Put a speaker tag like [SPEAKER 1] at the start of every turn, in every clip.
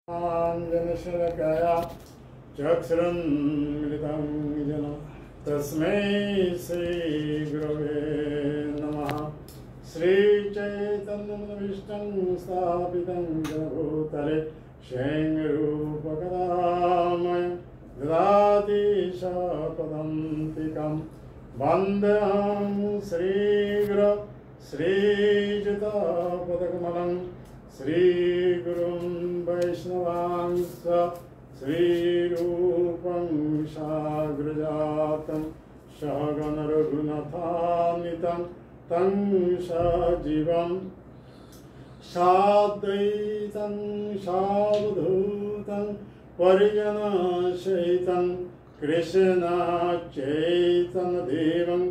[SPEAKER 1] जनशलाकया चक्षुरुन्मिलितं येन तस्मै श्रीगुरवे नमः। श्रीचैतन्यमनोभीष्टं स्थापितं येन भूतले स्वयं रूपकदामय ददाति पदन्तिकं वन्देऽहं श्रीगुरो श्रीयुतपदकमलं श्रीगुरुं वैष्णवांश्च श्रीरूपं साग्रजातं सहगण रघुनाथान्वितं तं सजीवं साद्वैतं सावधूतं परिजनसहितं कृष्णचैतन्यदेवं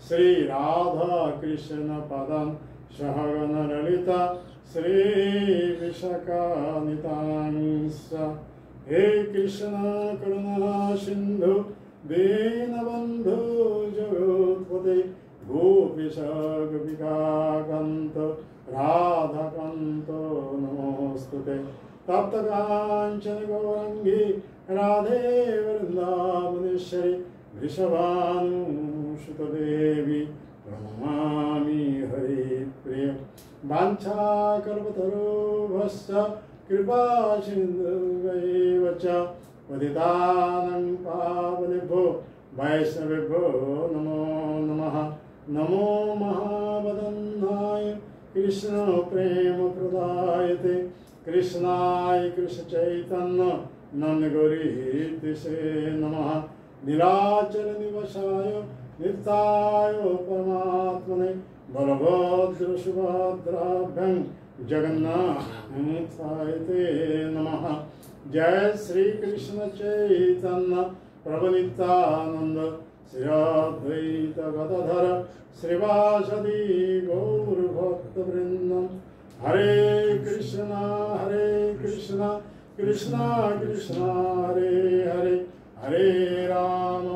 [SPEAKER 1] श्रीराधाकृष्णपदं सहगण ललिता श्रीविशाखान्वितांश्च। हे कृष्ण करुणा सिन्धु दीनबन्धु जगत्पते गोपीश गोपिकान्त राधाकान्त नमोस्तुते। तप्तकाञ्चन गौरङ्गी राधे वृन्दावनेश्वरी वृषभानुसुतदेवी प्रणमामि हरिप्रिय। वाञ्छाकल्पतरुभ्यश्च कृपा सिन्धुभ्यैव च पतितानां पावनेभ्यो वैष्णवेभ्यो नमो नमः। नमो महावदन्नाय कृष्ण प्रेम प्रदायते कृष्णाय कृष्णचैतन्य नन्दगौरीतिसे नमः। नीलाचल निवासाय नित्याय परमात्मने बलभद्र सुभद्राभ्यां जगन्नाथाय ते नमः। जय श्री कृष्ण चैतन्य प्रभु नित्यानंद श्री अद्वैत गदाधर श्रीवासदि गौरभक्तवृंदं। हरे कृष्णा कृष्णा कृष्णा हरे हरे हरे राम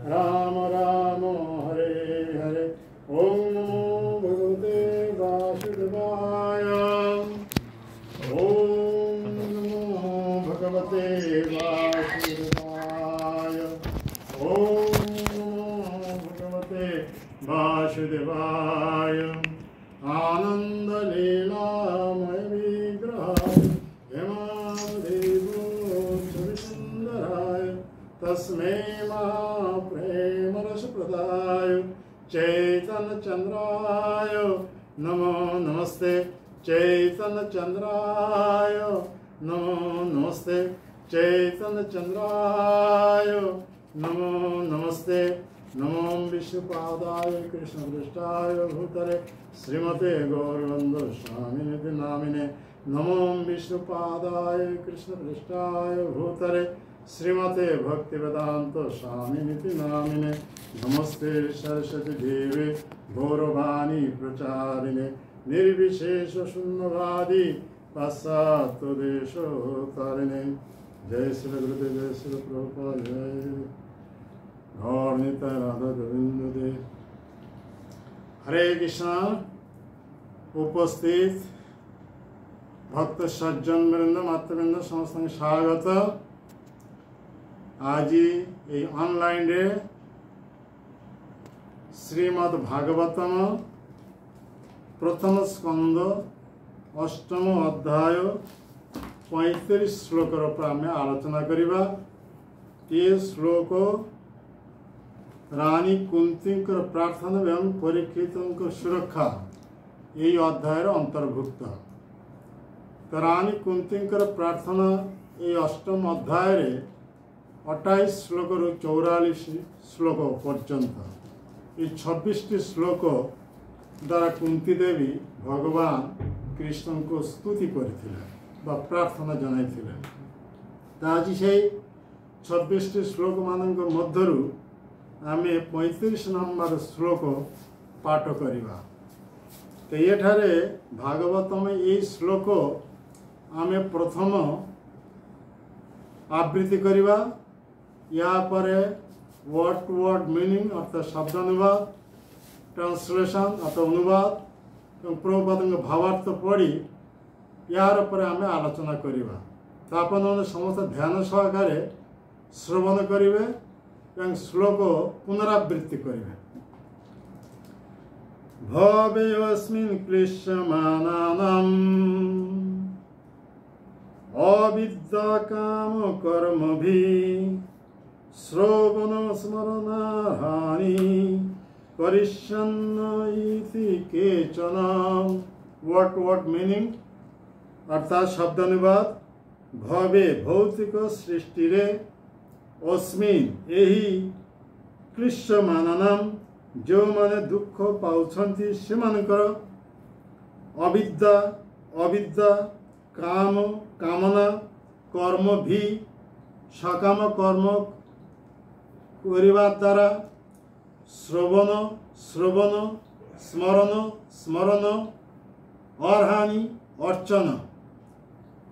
[SPEAKER 1] राम राम हरे हरे। ओम नमो भगवते वासुदेवाय। ओम नमो भगवते वासुदेवाय। ओम नमो भगवते वासुदेवाय। आनंद लीलामय विग्रहाय हेमादेवो सुन्दराय तस्मै महाप्रेमरसप्रदाय चैतन्यचन्द्राय नमो नमस्ते। चैतन्यचन्द्राय नमो नमस्ते। चैतन्यचन्द्राय नमो नमस्ते। नमो विष्णुपादाय कृष्णपृष्ठाय भूतले श्रीमते गौरवन्दो स्वामिनिति नामिने। नमो विष्णुपादाय कृष्णपृष्ठाय भूतले श्रीमते भक्तिवेदांत स्वामिनिति नामिने। नमस्ते सरस्वती देवे गौरवाणी प्रचारिणे निर्विशेष शून्यवादी पाश्चात्य देशोत्तारिणे। जय श्री गुरुदेव जय श्री प्रभुपाद जय गौर निताय राधा गोविंद देव। हरे कृष्ण। उपस्थित भक्त सज्जन वृंद मातृवृंद समस्त स्वागत। आज ये ऑनलाइन रे श्रीमद् भागवतम प्रथम स्कंद अष्टम अध्याय 35 श्लोक आम आलोचना करिबा। ये श्लोक रानी कुंती प्रार्थना एवं परीक्षित सुरक्षा यही अध्याय अंतर्भुक्त। तो रानी कुंती प्रार्थना ये अष्टम अध्याय 28 श्लोक रु 44 श्लोक पर्यंत ये 26 श्लोक द्वारा कुंती देवी भगवान कृष्ण को स्तुति करथिले बा प्रार्थना जनाइथिले। आज से 26 श्लोक मानक मध्यरु आमे 35 नंबर श्लोक पाठ करिबा। तो ये ठारे भागवतम ये श्लोक आमे प्रथम आवृत्ति करिबा। या परे वर्ड टू वर्ड मीनिंग अर्थात शब्द अनुवाद ट्रांसलेशन अथवा अनुवाद प्रभुपाद भावार्थ पढ़ी यार पर आमे आलोचना करिबा। तो आपण माने समस्त ध्यान सहकारे श्रवण करिवे एवं श्लोक पुनरावृत्ति करिवे। भवेऽस्मिन् क्लिश्यमानानाम् अविद्या काम कर्मभिः श्रवण स्मरणानि करिष्यन्न इति केचन। व्हाट मीनिंग अर्थात शब्द अनुवाद। भवे भौतिक सृष्टि रे अस्मिन् एही क्लिश्यमानानाम जो माने दुख पाउछन्ति सेमानकर अविद्या काम कामना कर्म भी सकाम कर्म करिबा द्वारा श्रवण स्मरण अर्हानि अर्चन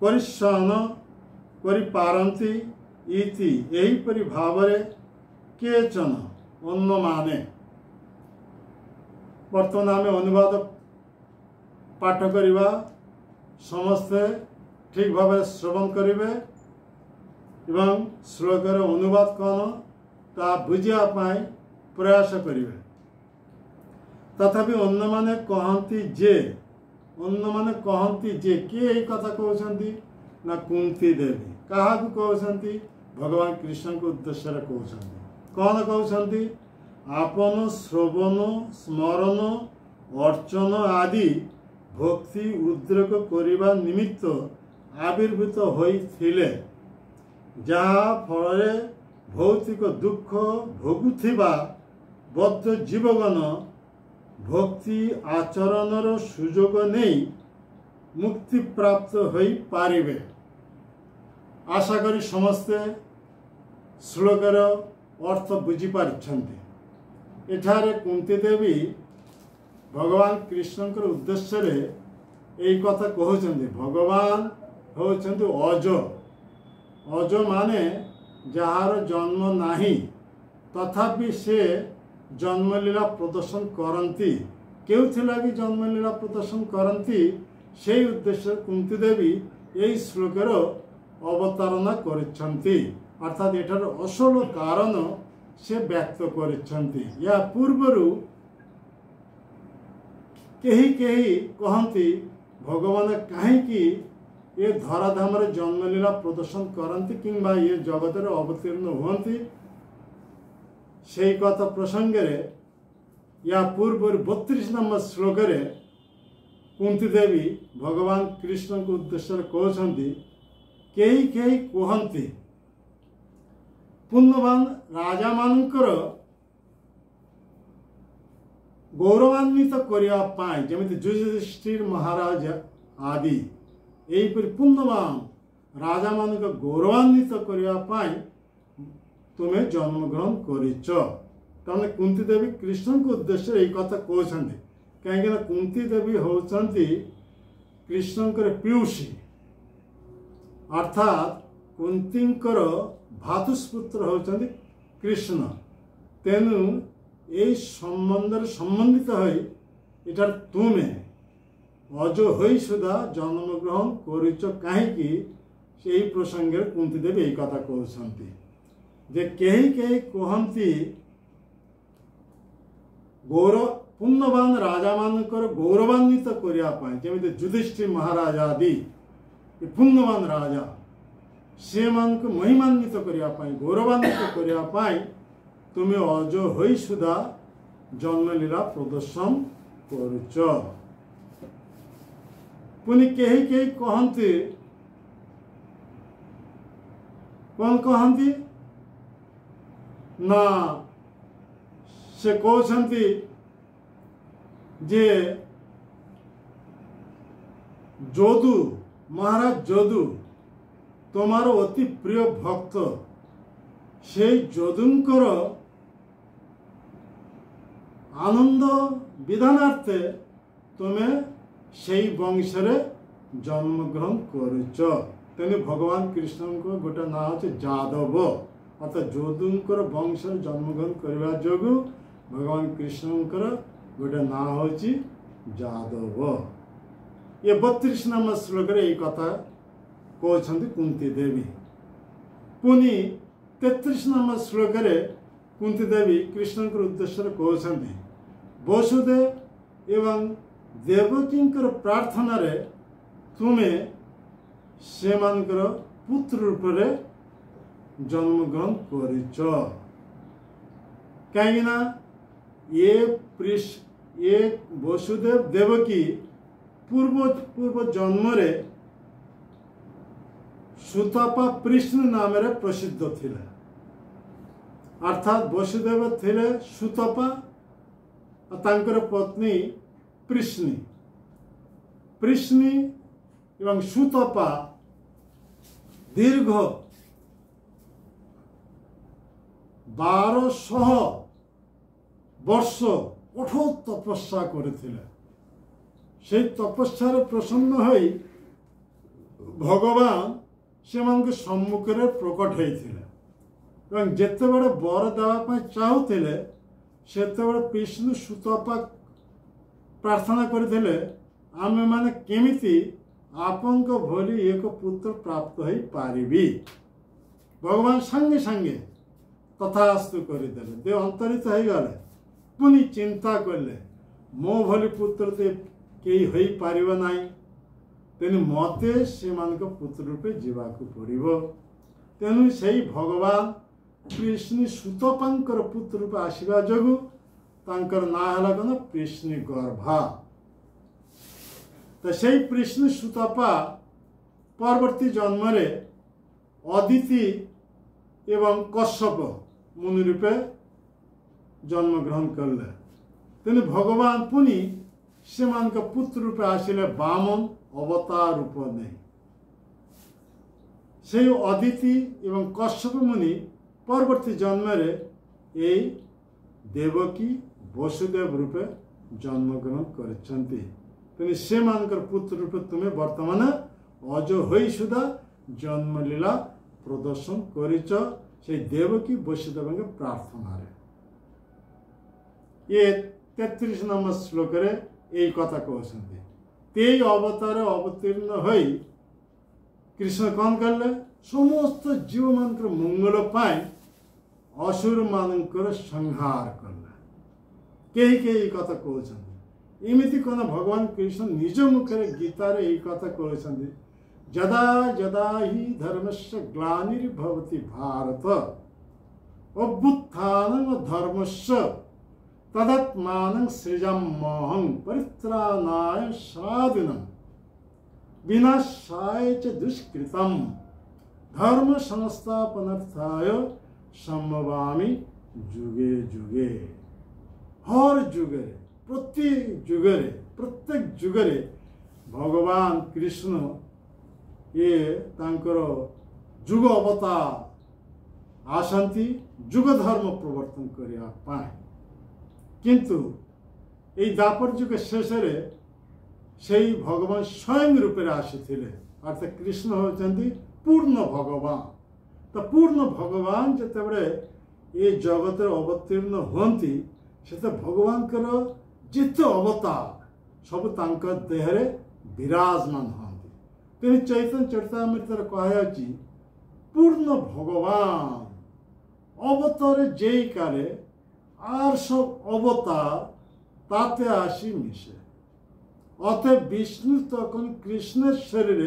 [SPEAKER 1] परिश्रम करिपारन्ति इति एहीपरि भावरे केचन अन्यमाने। वर्तमान आमे अनुवाद पाठ करिबा समस्ते ठीक भाव श्रवण करिवे एवं श्लोकर अनुवाद कौन ता बुझिया पाई प्रयास करिवे। तथापि अन्य माने कहती जे किए एई कथा कहउछन्ति ना कुंती देवी काहाकु कहउछन्ति भगवान कृष्ण को उद्देश्य रे कहउछन्ति। कौन कहउछन्ति आपन श्रवण स्मरण अर्चन आदि भक्ति उद्रेक करिबा निमित्त आविर्भूत होइथिले जहा फलरे भौतिक दुख भोगुथिबा बद्ध जीवगण भक्ति आचरणर सुजोग नहीं मुक्ति प्राप्त होई पारिबे। आशा करी समस्ते श्लोकर अर्थ बुझी पारिछन्ति। एठारे कुंती देवी भगवान कृष्ण उद्देश्य रे एई कथा कहउछन्ति। भगवान होउछन्ति अज माने जहार जन्म नाही तथापि से जन्मलीला प्रदर्शन करती। केउथि लागि जन्मलीला प्रदर्शन करती से उद्देश्य कुंती देवी यही श्लोकर अवतारणा करिछन्ति। अर्थात एठार असल कारण से व्यक्त करिछन्ति। या पूर्वरु केही कहती भगवान कहीं ये धराधाम जन्मलीला प्रदर्शन करती किंबा ये जगत अवतीर्ण हुअन्ति से कथा प्रसंग या पूर्व 32 नंबर श्लोक कुंती देवी भगवान कृष्ण को उद्देश्य कहते कई कहती पुण्यवान राजा मानकर गौरवान्वित करने जमी युधिष्ठिर महाराज आदि यहीपरि पुण्यवान राजा मान गौरवान्वित करने तुम्हें जन्मग्रहण कर। कुंती देवी कृष्ण को उद्देश्य यही कथा कहते कहीं कुंती देवी होती कृष्ण पीयूषी अर्थात कुंतींकर भातुस्पुत्र होती कृष्ण। तेणु यही संबंध संबंधित होटार तुम्हें अज हो सुधा जन्मग्रहण कर कहीं प्रसंग कुंती देवी यही कथा कहते जे कहीं कहती गौरव पुण्यवान राजा मानकर गौरवान्वित करने जमी युधिष्ठिर महाराज आदि पुण्यवान राजा से मान को महिमान्वित करने गौरवान्वित करने तुम्हें अज हो सुधा जन्मलीला प्रदर्शन करुच। पुनि कहीं कहती कौन कहती ना से कहते जे जोदु महाराज जोदु तुम्हारो अति प्रिय भक्त से जोदुंकर आनंद विधानार्थे तुम्हें से वंशरे जन्मग्रहण करुच। तेने भगवान कृष्ण को गोटे ना होचे जादव अर्थात जोदुंकर वंश जन्मग्रहण करने जोगु भगवान कृष्णकर गोटे ना होची जादव। ये 32 नंबर श्लोक रे कथा कहते कुंती देवी। पुनी 33 नंबर श्लोक रे कुंती देवी कृष्ण के उद्देश्य कहते वसुदेव एवं देवकी प्रार्थना रे तुम्हें से पुत्र रूप रे जन्म ग्रहण करिच। कहीं ये वसुदेव देवकी पूर्व जन्म रे सुतपा कृष्ण नाम रे प्रसिद्ध थिले। अर्थात वसुदेव थिले सुतपा तांकर पत्नी कृष्णी। कृष्णी एवं सुतपा दीर्घ 1200 वर्ष कठोर तपस्या करथिले। से तपस्यार प्रसन्न होई भगवान से सम्मुख में प्रकट होते जिते बड़े वर देवाई चाहूले से विष्णु सुतपा प्रार्थना करते आमे माने केमिति आपन को भली एक पुत्र प्राप्त हो पारिबी। भगवान संगे संगे तथास्तु करदेले। दे अंतरित हो गले। पुनी चिंता कले मो भली पुत्र तो कई हो पारिबो नाही, तेणु मते से पुत्र रूपे जीवाकू पड़ो। तेणु से भगवान कृष्ण सुतपांकर पुत्र रूपे आसवा जोगु तांकर ना हला कन कृष्ण गर्भा। तो से कृष्ण सुतपा परवर्ती जन्म रे अदिति एवं कश्यप मुनि रूपे जन्म ग्रहण करले। तेणु भगवान पुनी से पुत्र रूपे आसिले वामन अवतार रूप नहीं। से अदिति एवं कश्यप मुनि परवर्ती जन्म रे ए देवकी वसुदेव रूपे जन्म ग्रहण करछन्ति। तेणु से पुत्र रूपे तुम्हें वर्तमान अज हो सुधा जन्म लीला प्रदर्शन करिच से देवकी वसुदेव के प्रार्थना रे। ये 33 नंबर श्लोक रे यही कथा कहते। ते अवतार अवतीर्ण हो कृष्ण कौन कले समस्त जीव मान मंगल पाए असुर मानकर संहार कले। कई कथा कहते इमिति कौन भगवान कृष्ण निज मुखरे गीतार यही कथा कहते जदा जदा ही धर्मस्य ग्लानिर्भवति भारत अभ्युत्थानं धर्मस्य तदात्मानं सृजाम्यहं परित्राणाय साधुनां विनाशाय च दुष्कृतं धर्म संस्थापनार्थाय संभवामि जुगे जुगे। हर जुगे प्रत्येक जुगे भगवान कृष्ण ये तांकर जुग अवतार आसंती जुग धर्म प्रवर्तन करिया पाए। किंतु ये द्वापर जुग शेष से भगवान स्वयं रूप आसीथिले। अर्थात कृष्ण होचंती पूर्ण भगवान। तो पूर्ण भगवान जिते बड़े ये जगत अवतीर्ण होती से भगवान जिते अवतार सब तांकर देहरे विराजमान होती। तेणु चैतन्य चरितामृत कहुची पूर्ण भगवान अवतार जे काले आर सब अवतार ताते आसी मिसे। अतः विष्णु तक कृष्ण शरीर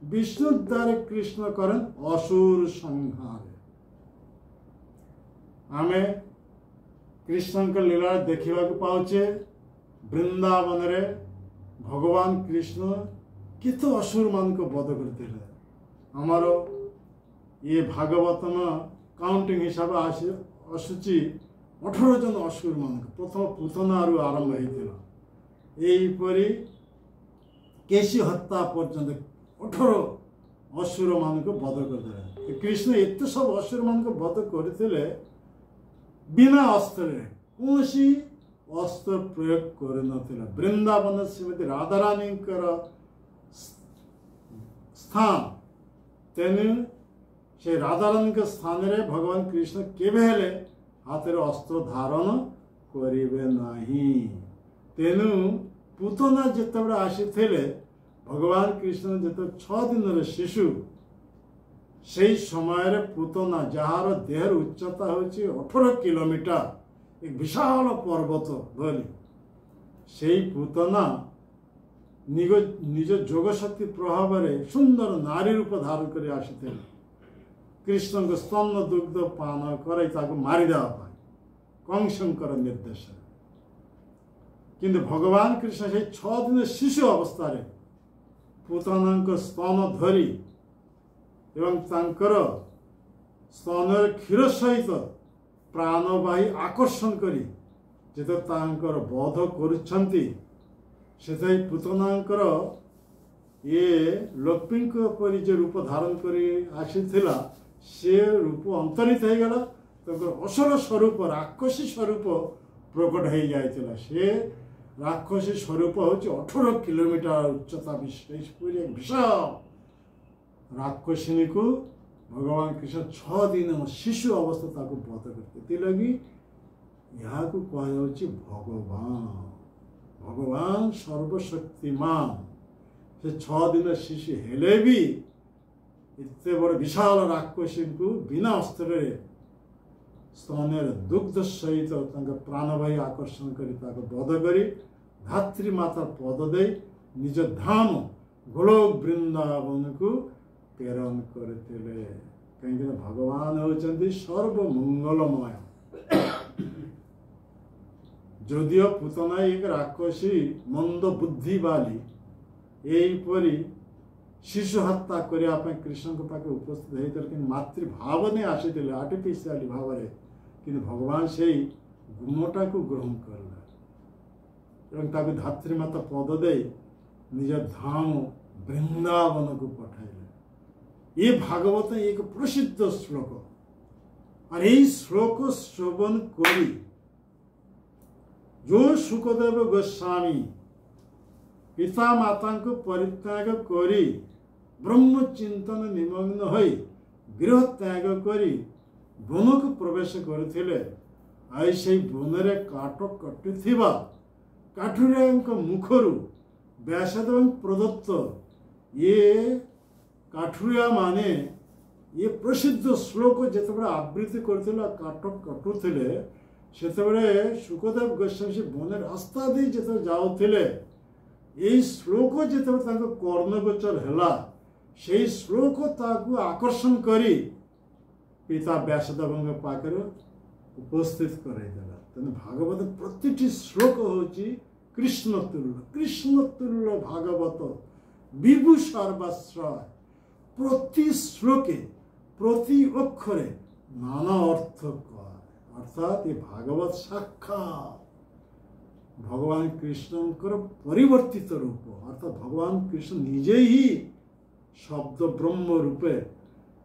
[SPEAKER 1] विष्णु द्वारा कृष्ण करें असुर संहार। आमे कृष्ण के लीला देखा पाचे वृंदावन रे भगवान कृष्ण कितो असुर मान को वध करते। हमारो ये भागवत में काउंटिंग हिसाब आसूची 18 जन असुर मान प्रथम पूतनारू आरंभ होता यहीपरी केशी हत्या पर्यंत 18 असुर मान को वध करते। कृष्ण एत सब असुर मान को वध करते बिना अस्त्र कौन अस्त्र प्रयोग कर नथिला। वृंदावन श्रीमती राधारानी स्थान तेणु से राधारानी के स्थान रे भगवान कृष्ण केवे हेले हाथ रे अस्त्र धारण करिवे नाही। तेणु पूतना जितेबले आसीथिले भगवान कृष्ण जो 6 दिन शिशु से समय पूतना जार देहर उच्चता हूँ 18 किलोमीटर एक विशाल पर्वत भली से पूतना निज जोगशक्ति प्रभाव सुंदर नारी रूप धारण कर आसी कृष्ण को स्तन दुग्ध पान कर मारिदेवा कंसंकर निर्देश किंतु भगवान कृष्ण से 6 दिन शिशु अवस्था पूतना स्तन धरी एवं तांकर स्तन क्षीर सहित प्राणवाही आकर्षण करी जेते तांकर बोध करुछंती से पूतनांकर ये लक्ष्मी परी जो रूप धारण करी आसीथिला से रूप अंतरित हो गला तांकर असर स्वरूप राक्षसी स्वरूप प्रकट हो जाइतिला से राक्षसी स्वरूप होची 18 किलोमीटर उच्चता विशिष्ट पूरी विशाल राक्षसिनी को भगवान कृष्ण 6 दिन शिशु अवस्था ताको बध करते लगी यहाँ को कह भगवान भगवान सर्वशक्तिमान से 6 दिन शिशु हेले भी इतने बड़ विशाल राक्षसी को बिना अस्त्र स्तन दुग्ध सहित प्राणवायु आकर्षण कर बध कर धात्री माता पद दे निज धाम गोलोक वृंदावन को प्रेरण करते कहीं भगवान होती सर्वमंगलमय जदियो पूतना एक राक्षसी मंद बुद्धि वाली यहीपरी शिशु हत्या करने कृष्ण के पाखे उपस्थित होते मातृभाव नहीं आसी आर्टिफिशियल भाव कि भगवान से गुणटा को ग्रहण कर धात्री माता पद दे निज धाम वृंदावन को पठाइले। ये भागवत एक प्रसिद्ध श्लोक और यही श्लोक श्रवण करी जो सुखदेव गोस्वामी पिता माता को परित्याग करी ब्रह्म चिंतन निमग्न हो गृह त्याग करी वन को प्रवेश करथिले ऐसे वन रे काट कटुथिबा काठुरिया मुखरु व्यासदेव प्रदत्त ये काठुरिया माने ये प्रसिद्ध श्लोक जिते आवृत्ति करथिला काट कटुथिले सेतेबेले सुखदेव गोस्वामी वन रास्ता दे जिते जाउथिले यही श्लोक जिते कर्णगोचर है से श्लोक ताकू आकर्षण करी पिता व्यासदेव पाखे उपस्थित करदेला। तेना भागवत प्रति श्लोक होची कृष्ण तुल्य भागवत विभु सर्वाश्रय प्रति श्लोके प्रति अक्षरे नाना अर्थ कय अर्थात ये भागवत साक्षात भगवान कृष्ण परिवर्तित रूप अर्थात भगवान कृष्ण निजे ही शब्द ब्रह्म रूपे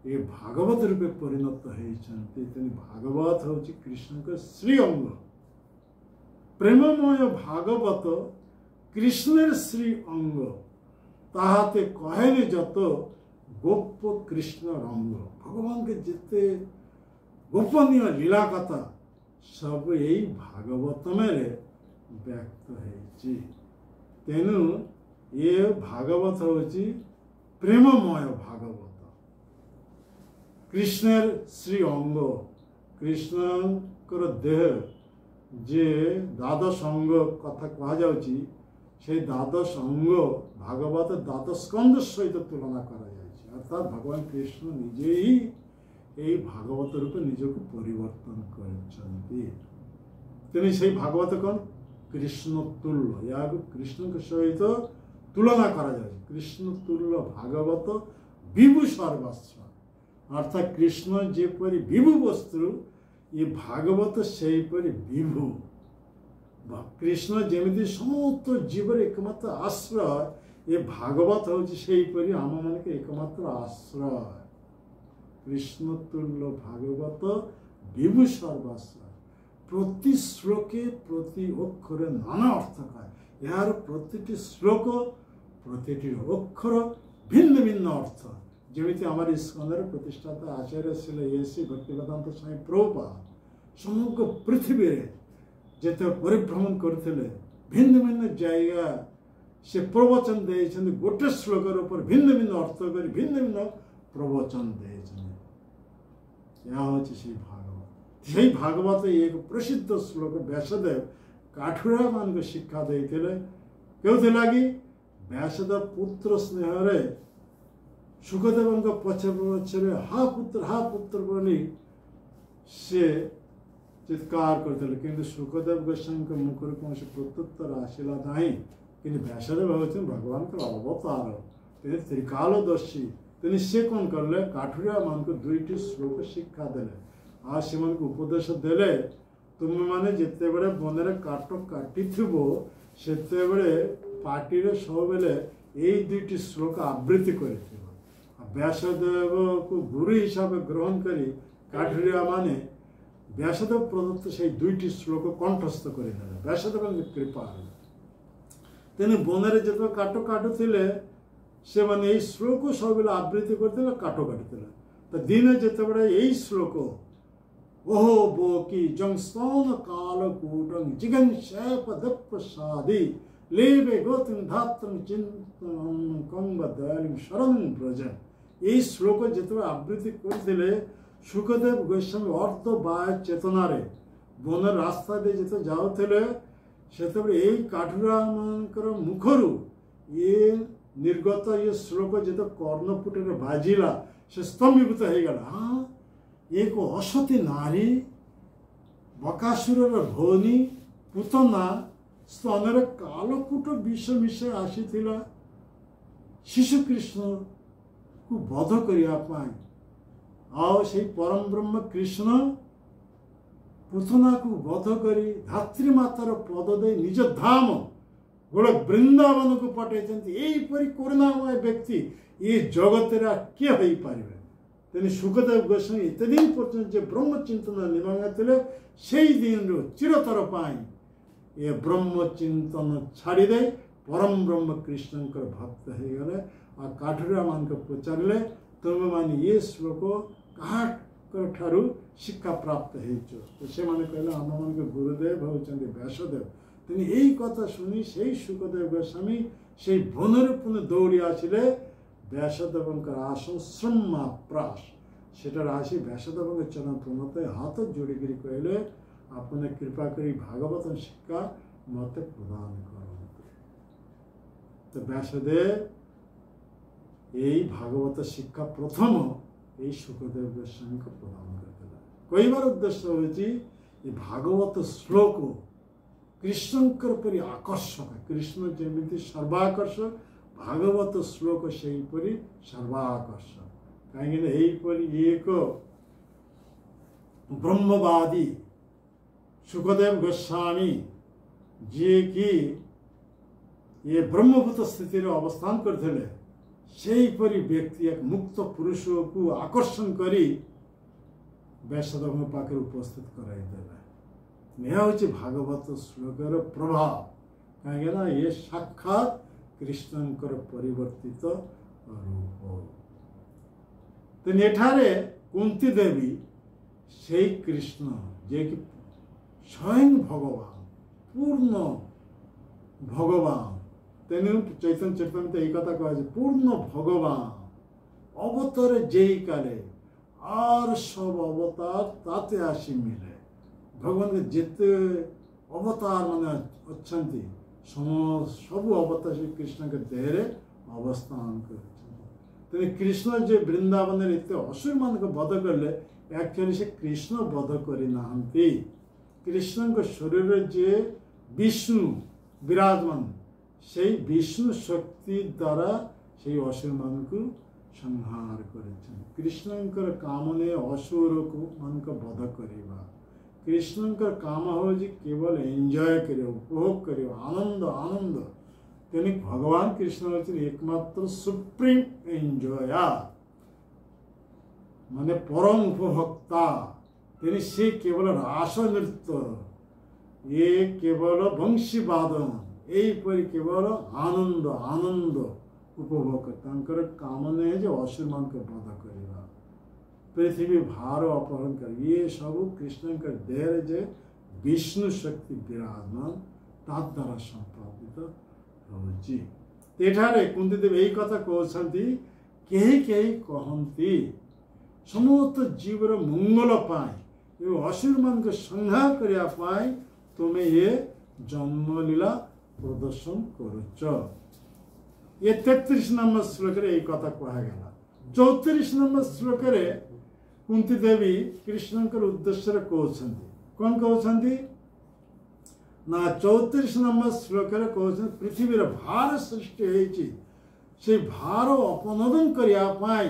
[SPEAKER 1] ये भागवत रूपे परिणत होती। भागवत हूँ कृष्ण का श्री अंग प्रेममय भागवत कृष्ण श्री अंग ताहाते कहले जत गोप कृष्ण रंग भगवान के जिते गोपनीय लीला कथा सब यही भागवत में व्यक्त है। तेणु ये भागवत हूँ प्रेममय भागवत कृष्ण श्री अंग कृष्ण देह जे द्वादश अंग कथा कहुच्छी से द्वादश अंग भागवत द्वादश स्कंद सहित तुलना कर अर्थात भगवान कृष्ण निजे ही यही भागवत रूप निजक परिवर्तन कर से भागवत कौन कृष्ण तुल्य या कृष्ण के सहित तुलना कर कृष्ण तुल्य भागवत विभु सर्वस्व अर्थात कृष्ण जेपरी विभु वस्तु ये भागवत से विभु कृष्ण जमी समस्त जीव एकमात्र आश्रय ये भागवत हूँ से आम मान के एकमात्र आश्रय कृष्ण तुल्य भागवत विभु सर्वाश्रय प्रति श्लोके प्रति अक्षरे नाना अर्थ कय यार प्रति श्लोक प्रति अक्षर भिन्न भिन्न अर्थ जमी आम इस्कन प्रतिष्ठाता आचार्य श्री भक्तिवेदांत स्वामी प्रभुपाद समग्र पृथ्वी जिते परिभ्रमण करते भिन्न भिन्न जगह से प्रवचन देइछन् गोटे श्लोकर ऊपर भिन्न भिन्न अर्थ करी भिन्न भिन्न प्रवचन देइछन्। यहाँ होछि से भागवत एक प्रसिद्ध श्लोक व्यासदेव काठुरा मान को शिक्षा देइथिले केउथि लागि व्यासदेव पुत्र स्नेह रे सुखदेव पछे पछे हा पुत्र बोली से चित्कार करते किंतु सुखदेव गोस्वामी मुखर कौन प्रत्युत्तर आसला ना कि व्यासदेव होती भगवान का अवतार त्रिकालदर्शी तेने से कौन करले काठुरिया मान को दुईटी श्लोक शिक्षा देले आ से मन को उपदेश देले तुम माने जिते बड़े बनरे काट काटी थबो सेते बड़े पार्टी रे सब बेले एई दुईटी श्लोक आवृत्ति करिथिबो। व्यासदेव को गुरु हिसाब ग्रहण करी काठुरिया माने व्यासदेव प्रदत्त से दुईटी श्लोक कंठस्थ करदेले व्यासदेव कृपा तेने बनरे जो काट काटुले से मैंने यही श्लोक सब आवृत्ति करते काट काटुले तो दिन जिते बड़े यही श्लोक ओहो बो की जंगस्तन कालकूटं जिगन शैपदप्रसादी लेवे गोतिं धात्रं चिंतनं कंब दयालिं शरणं व्रज यही श्लोक जिते आवृत्ति करते सुखदेव गोस्वामी अर्थ बाय चेतना रे बन रास्ता दे जिते जाउथिले सेतबे एई काठुरा मानकर मुखरु ये निर्गत ये श्लोक जिते कर्णपुटे बाजिला से स्तंभीभूत हो गला। हाँ एक असती नारी बकासुर भौनी पुतना स्तन कालकूट विष मिशे आसीथिला शिशु कृष्ण को बध करने आओ से परम ब्रह्म कृष्ण पुतना को बध करी धात्री मातार पद दे निज धाम गोटे वृंदावन को पठाई यहीपरि करुणामय व्यक्ति ये जगत किए हो पारे तेने सुखदेव गोस्वामी एत दिन पर्यटन जो ब्रह्म चिंतन निभाते से दिन चिरतर पाई ये ब्रह्म चिंतन छाड़दे परम ब्रह्म कृष्ण भक्त हो गले आ काठुरिया मान को पचारे तुम मैंने ये श्लोक ठारू शिक्षा प्राप्त हो से मैंने कहले आम मान गुरुदेव होती व्यासदेव तेने यही कथा शुणी से सुखदेव गोस्वामी से बनर पुनः दौड़ी आसिले व्यासदेव आसन श्रमाप्रास सेटार आसी व्यासदेव चरण पुनते हाथ जोड़िकी कहले आपने कृपा करी भागवत शिक्षा मत प्रदान कर। तो व्यासदेव यही भागवत शिक्षा प्रथम यही सुखदेव गोस्वामी को प्रदान करते कई बार उद्देश्य होती भागवत श्लोक कृष्णकर परि आकर्षक कृष्ण जमी सर्वाकर्षक भागवत श्लोक से सर्वाकर्षक कहीं एक ब्रह्मवादी सुखदेव गोस्वामी जी की ये ब्रह्मभूत स्थिति अवस्थान करते से व्यक्ति एक मुक्त पुरुष को आकर्षण करी व्यासदेव पाखे उपस्थित कराइदेला यह हूँ भागवत श्लोकर प्रभाव कहीं ये साक्षात कृष्णकर परिवर्तित रूप तो कुंती देवी से कृष्ण जे कि स्वयं भगवान पूर्ण भगवान तेने चैतन्य चैतन्य यही कथा कह पूर्ण भगवान अवतार जे काले और सब अवतार ताते आसी मिले भगवान के जिते अवतार माने अच्छा सब अवतार श्री कृष्ण के देहरे अवस्थान कर कृष्ण जो वृंदावन एत असुर मान को वध करले एक्चुअली से कृष्ण वध करना कृष्ण के शरीर जे विष्णु विराजमान से विष्णु शक्ति द्वारा से असुर मान को संहार कर कृष्णकर काम ने असुर को मान को वध करवा कृष्णकर काम हो केवल एंजॉय कर उपभोग कर आनंद आनंद तेने भगवान कृष्ण होती एकमात्र सुप्रीम एंजॉया माने परम उपभोक्ता तेने से केवल रास नृत्य ये केवल वंशी वादन यहीपरि केवल आनंद आनंद उपभोग काम नहीं जो असुर मान को वध करवा पृथ्वी भार अपहरण कर ये सब कृष्ण के देह जे विष्णु शक्ति विराजमान द्वारा संपादित होची तेठारे कुंती देवी यही कथा कहते कहीं कहीं कहती समस्त जीवर मंगल पाए असुर मान को संहार करने तुम्हें ये जन्मलीला प्रदर्शन करुच ये 33 नंबर श्लोक रे कथा कहगला 34 नंबर श्लोक रे कुंती देवी कृष्ण उद्देश्य कहते कौन कहते ना 34 नंबर श्लोक रे कहते पृथ्वी भार सृष्टि होती से भार अपनोदन करने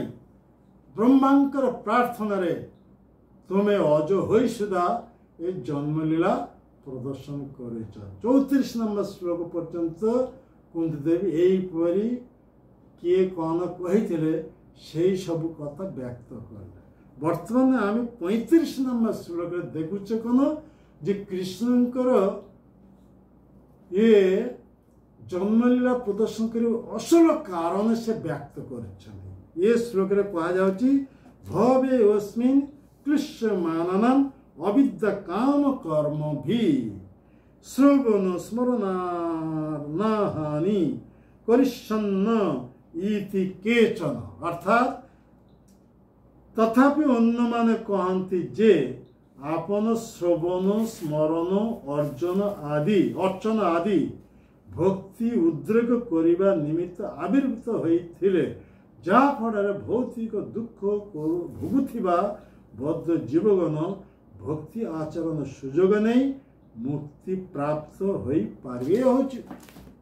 [SPEAKER 1] ब्रह्मांकर प्रार्थना रे तुम्हें अज हो सुधा ये जन्मलीला प्रदर्शन कर 34 नंबर श्लोक पर्यंत कुंती देवी यहीपरी किए कौन कही से सब कथा व्यक्त कले बर्तमान आम 35 नंबर श्लोक देखुचे कौन जे कृष्णकर ये जन्मलीला प्रदर्शन कर असल कारण से व्यक्त कर ये श्लोक कहुच्छी भवे अस्मिन् क्लिश्यमानम् अविद्या काम कर्म भी श्रवण स्मरणानि करिष्यन्न इति केचन अर्थात तथापि अन्य माने कहती जे आपन श्रवण स्मरण अर्चन आदि भक्ति उद्रेक करने निमित्त आविर्भूत होइथिले जहाँ फल भौतिक दुख भोगुथिबा बद्ध जीवगण भक्ति आचरण सुजोग नहीं मुक्ति प्राप्त हो पारे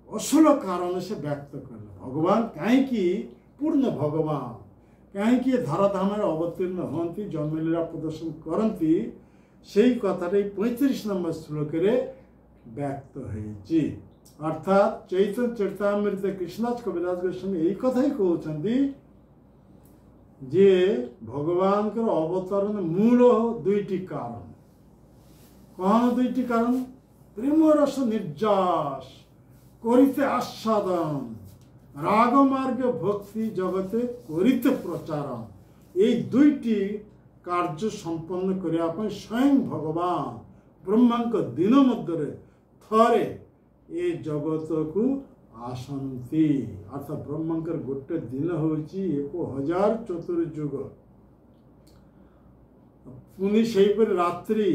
[SPEAKER 1] असल कारण से व्यक्त कर भगवान कहीं पूर्ण भगवान कहीं धराधाम अवतीर्ण होती जन्मलीला प्रदर्शन करती से कथा 35 नंबर श्लोक व्यक्त होती अर्थात चैतन्य चरितामृत कृष्णदास कविराज गोस्वामी यही कथा ही कहते जे भगवान के अवतरण मूल दुईटी कारण कौन दुईटी कारण प्रेम रस निर्जास करिते आस्वादन राग मार्ग भक्ति जगते करिते प्रचार ये दुईटी कार्य संपन्न करने स्वयं भगवान ब्रह्मा दिन मध्य थरे ये जगत को आसंती अर्थात ब्रह्मांकर गोटे दिन होची 1000 चतुर्युग पुनि से रात्रि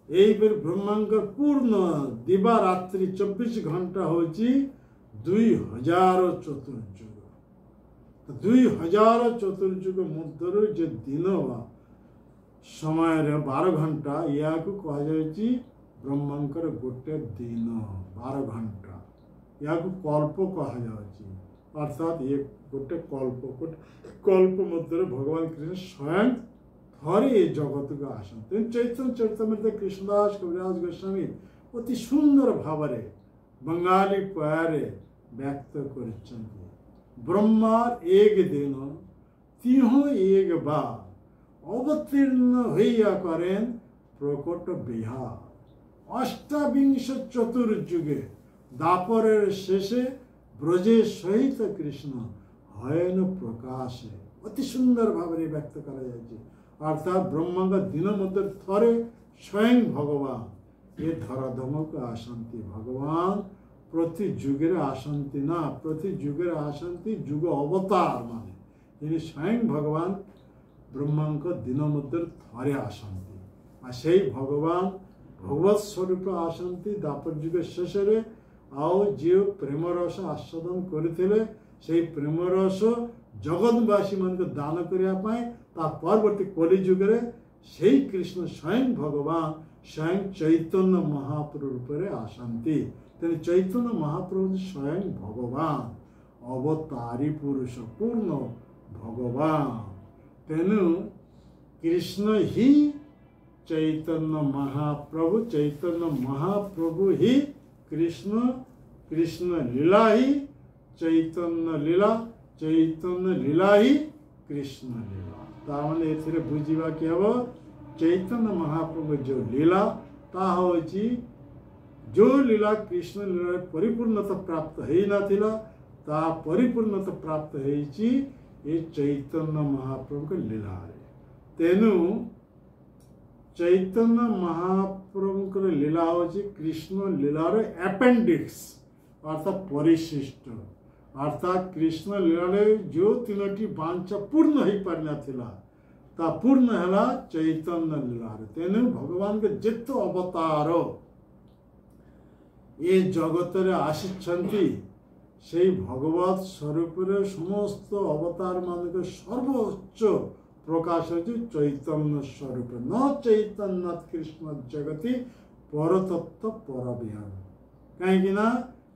[SPEAKER 1] यही ब्रह्मांकर पूर्ण दिवा रात्रि 24 घंटा होची 2000 चतुर्युग 2000 चतुर्युग मध्य जो दिन समय 12 घंटा या कहुच्छी ब्रह्मांकर गोटे दिन 12 घंटा या कल्प कहुच्छी अर्थात ये गोटे कल्प मध्य भगवान कृष्ण स्वयं थरे ये जगत को आसते चैतन्य चरितामृत कृष्णदास कविराज गोस्वामी अति सुंदर भाव बंगाली पयारे व्यक्त कर ब्रह्मार एक दिन तीहों एक बार अवतीर्ण होइया करें प्रकट बिहार अष्टाविंश चतुर्युगे दापर शेषे ब्रजे सहित कृष्ण हयन प्रकाशे अति सुंदर भाव व्यक्त कर अर्थात ब्रह्मा का दिन मध्य थरे स्वयं भगवान ये धराधम को आसंती भगवान प्रति जुगे आसंती ना प्रति जुगे आसंती जुग अवतार माने स्वयं भगवान ब्रह्मा दिन मध्य थरे आसंती से भगवान भगवत स्वरूप आसंती दापर जुग शेष आओ जो प्रेम रस आस्वादन करते से प्रेम रस जगतवासी मान को दान करने परवर्ती कलि जुगे से कृष्ण स्वयं भगवान स्वयं चैतन्य महाप्रभु रूप आसंती तेने चैतन्य महाप्रभु स्वयं भगवान अवतारी पुरुष पूर्ण भगवान तेनु कृष्ण ही चैतन्य महाप्रभु ही कृष्ण कृष्ण लीला ही चैतन्य लीला ही कृष्ण लीला तामने एथिरे बुझिबा कि हम चैतन्य महाप्रभु जो लीला ता होची जो लीला कृष्ण लीला परिपूर्णता प्राप्त है नाथिला ता परिपूर्णता प्राप्त होईची ये चैतन्य महाप्रभु के लीला तेनु चैतन्य महाप्रभु लीला हूँ कृष्ण लीलार एपेंडिक्स अर्थात परिशिष्ट अर्थात कृष्ण लीला जो तीनोटी बांछा पूर्ण हो पार नाथिला ता पूर्ण है चैतन्य लीला तेणु भगवान के जिते अवतार ये जगत आसी से भगवत स्वरूप समस्त अवतार मान सर्वोच्च प्रकाश हो चैतन्य स्वरूप न चैतन्य कृष्ण जगति परतत्व परविहार कहीं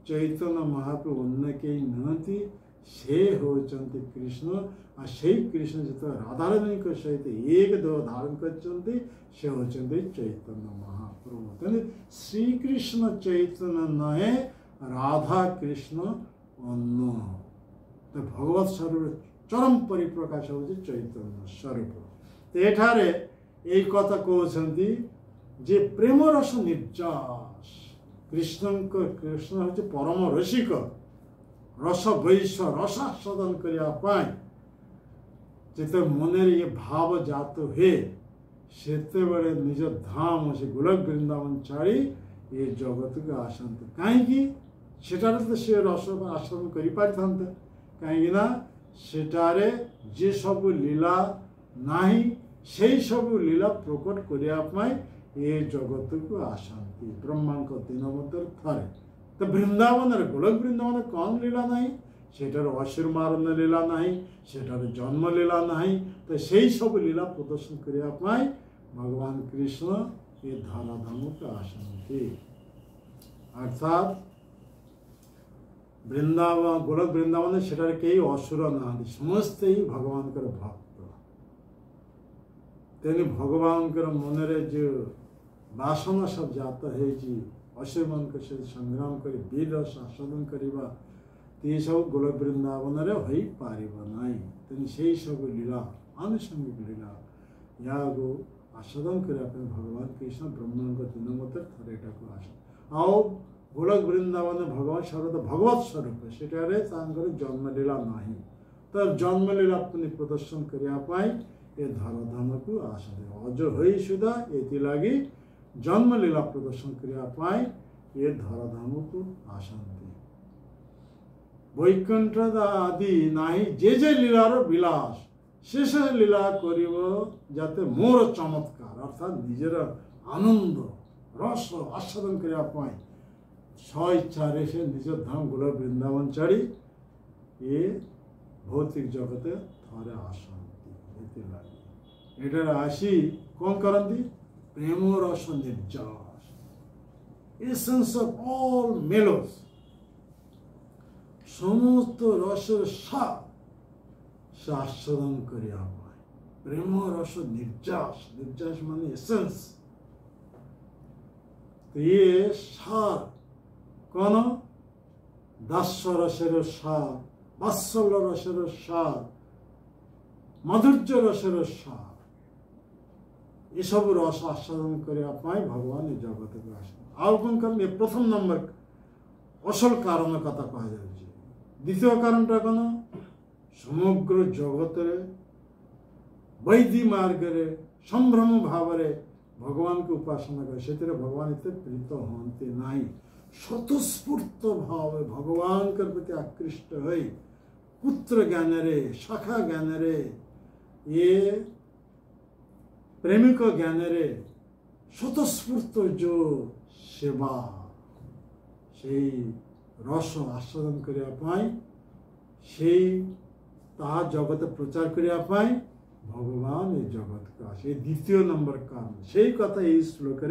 [SPEAKER 1] चैतन्य महाप्रभु अन्य कई नहती से होचंती कृष्ण आ से कृष्ण जो राधारानी सहित एक देव धारण करते से होचंती चैतन्य महाप्रभु तेणु श्री कृष्ण चैतन्य नहे राधा कृष्ण अन्न तो भगवत स्वरूप चरम परिप्रकाश हो चैतन्य स्वरूप एठारे यही कथा कहते जे प्रेम रस निर्जास कृष्ण हूँ परम रसिक रस वैश्य रसास्वादन करने जिते मन ये भाव जात हुए से निज धाम से गोलक वृंदावन छाड़ी ये जगत को आसते कहीं तो सी रस आस्वादन कर कहीं सेटारे जे सब लीला नाही से सब लीला प्रकट करने ये जगत को आसती ब्रह्मा दिन मध्य थे तो वृंदावन गोलक वृंदावन कौन लीला नहीं सेटार असुर मारण लीला नहीं सेटार जन्म लीला नहीं तो से सब लीला प्रदर्शन करने भगवान कृष्ण ये धराधाम को आसती अर्थात वृंदावन गोलक वृंदावन सेटार कई असुर ना समस्त ही भगवान भक्त तेने भगवान मन जो बासना सब जात है असुर मान संग्राम कर वीर रस आस्वादन करवा ये सब गोलक वृंदावन हो पार ना तेने से सब लीला आनुषंगिक लीला या आस्वादन करने भगवान कृष्ण ब्रह्मांड दिन मत थे को आस आओ गोलक वृंदावन भगवान सर्वदा भगवत स्वरूप सेटारे जन्मलीला नहीं तो जन्मलीला प्रदर्शन करने ये धराधाम को आसते अज हो सुधा ये लगी जन्मलीला प्रदर्शन करने ये धराधाम को आसती वैकुंठ आदि नाही जे लीलार विलास शेष लीला कर जाते मोर चमत्कार अर्थात निजर आनंद रस आस्वादन करने स्वेच्छारे से निज धाम गोलक वृंदावन छाड़ी ये भौतिक जगत थे आसती एटार आसी कौन करती प्रेम रस निर्जास एसेंस ऑफ ऑल मेलोस समस्त रसर सार आस्वादन करने प्रेम रस निर्जास निर्जास माने एसेंस तो ये सार कौन दास्य रसर सार वात्सल्य रसर सार माधुर्य रसर सार ये सब रस आस्वादन करने भगवान जगत को आस कौन कारण ये प्रथम नंबर असल कारण कथा कह द्वितीय कारणटा कौन समग्र जगत वैदी मार्ग संभ्रम भाव भगवान को उपासना करे से भगवान इतने प्रीत हमें ना स्वतस्फूर्त भाव भगवान के प्रति आकृष्ट हो पुत्र ज्ञान रे शाखा ज्ञान रे ये प्रेमिक ज्ञान रे स्वतस्फूर्त जो सेवा से रस आस्वादन करने जगत प्रचार करने भगवान ये जगत का से द्वितीय नंबर कारण से कथा ये श्लोक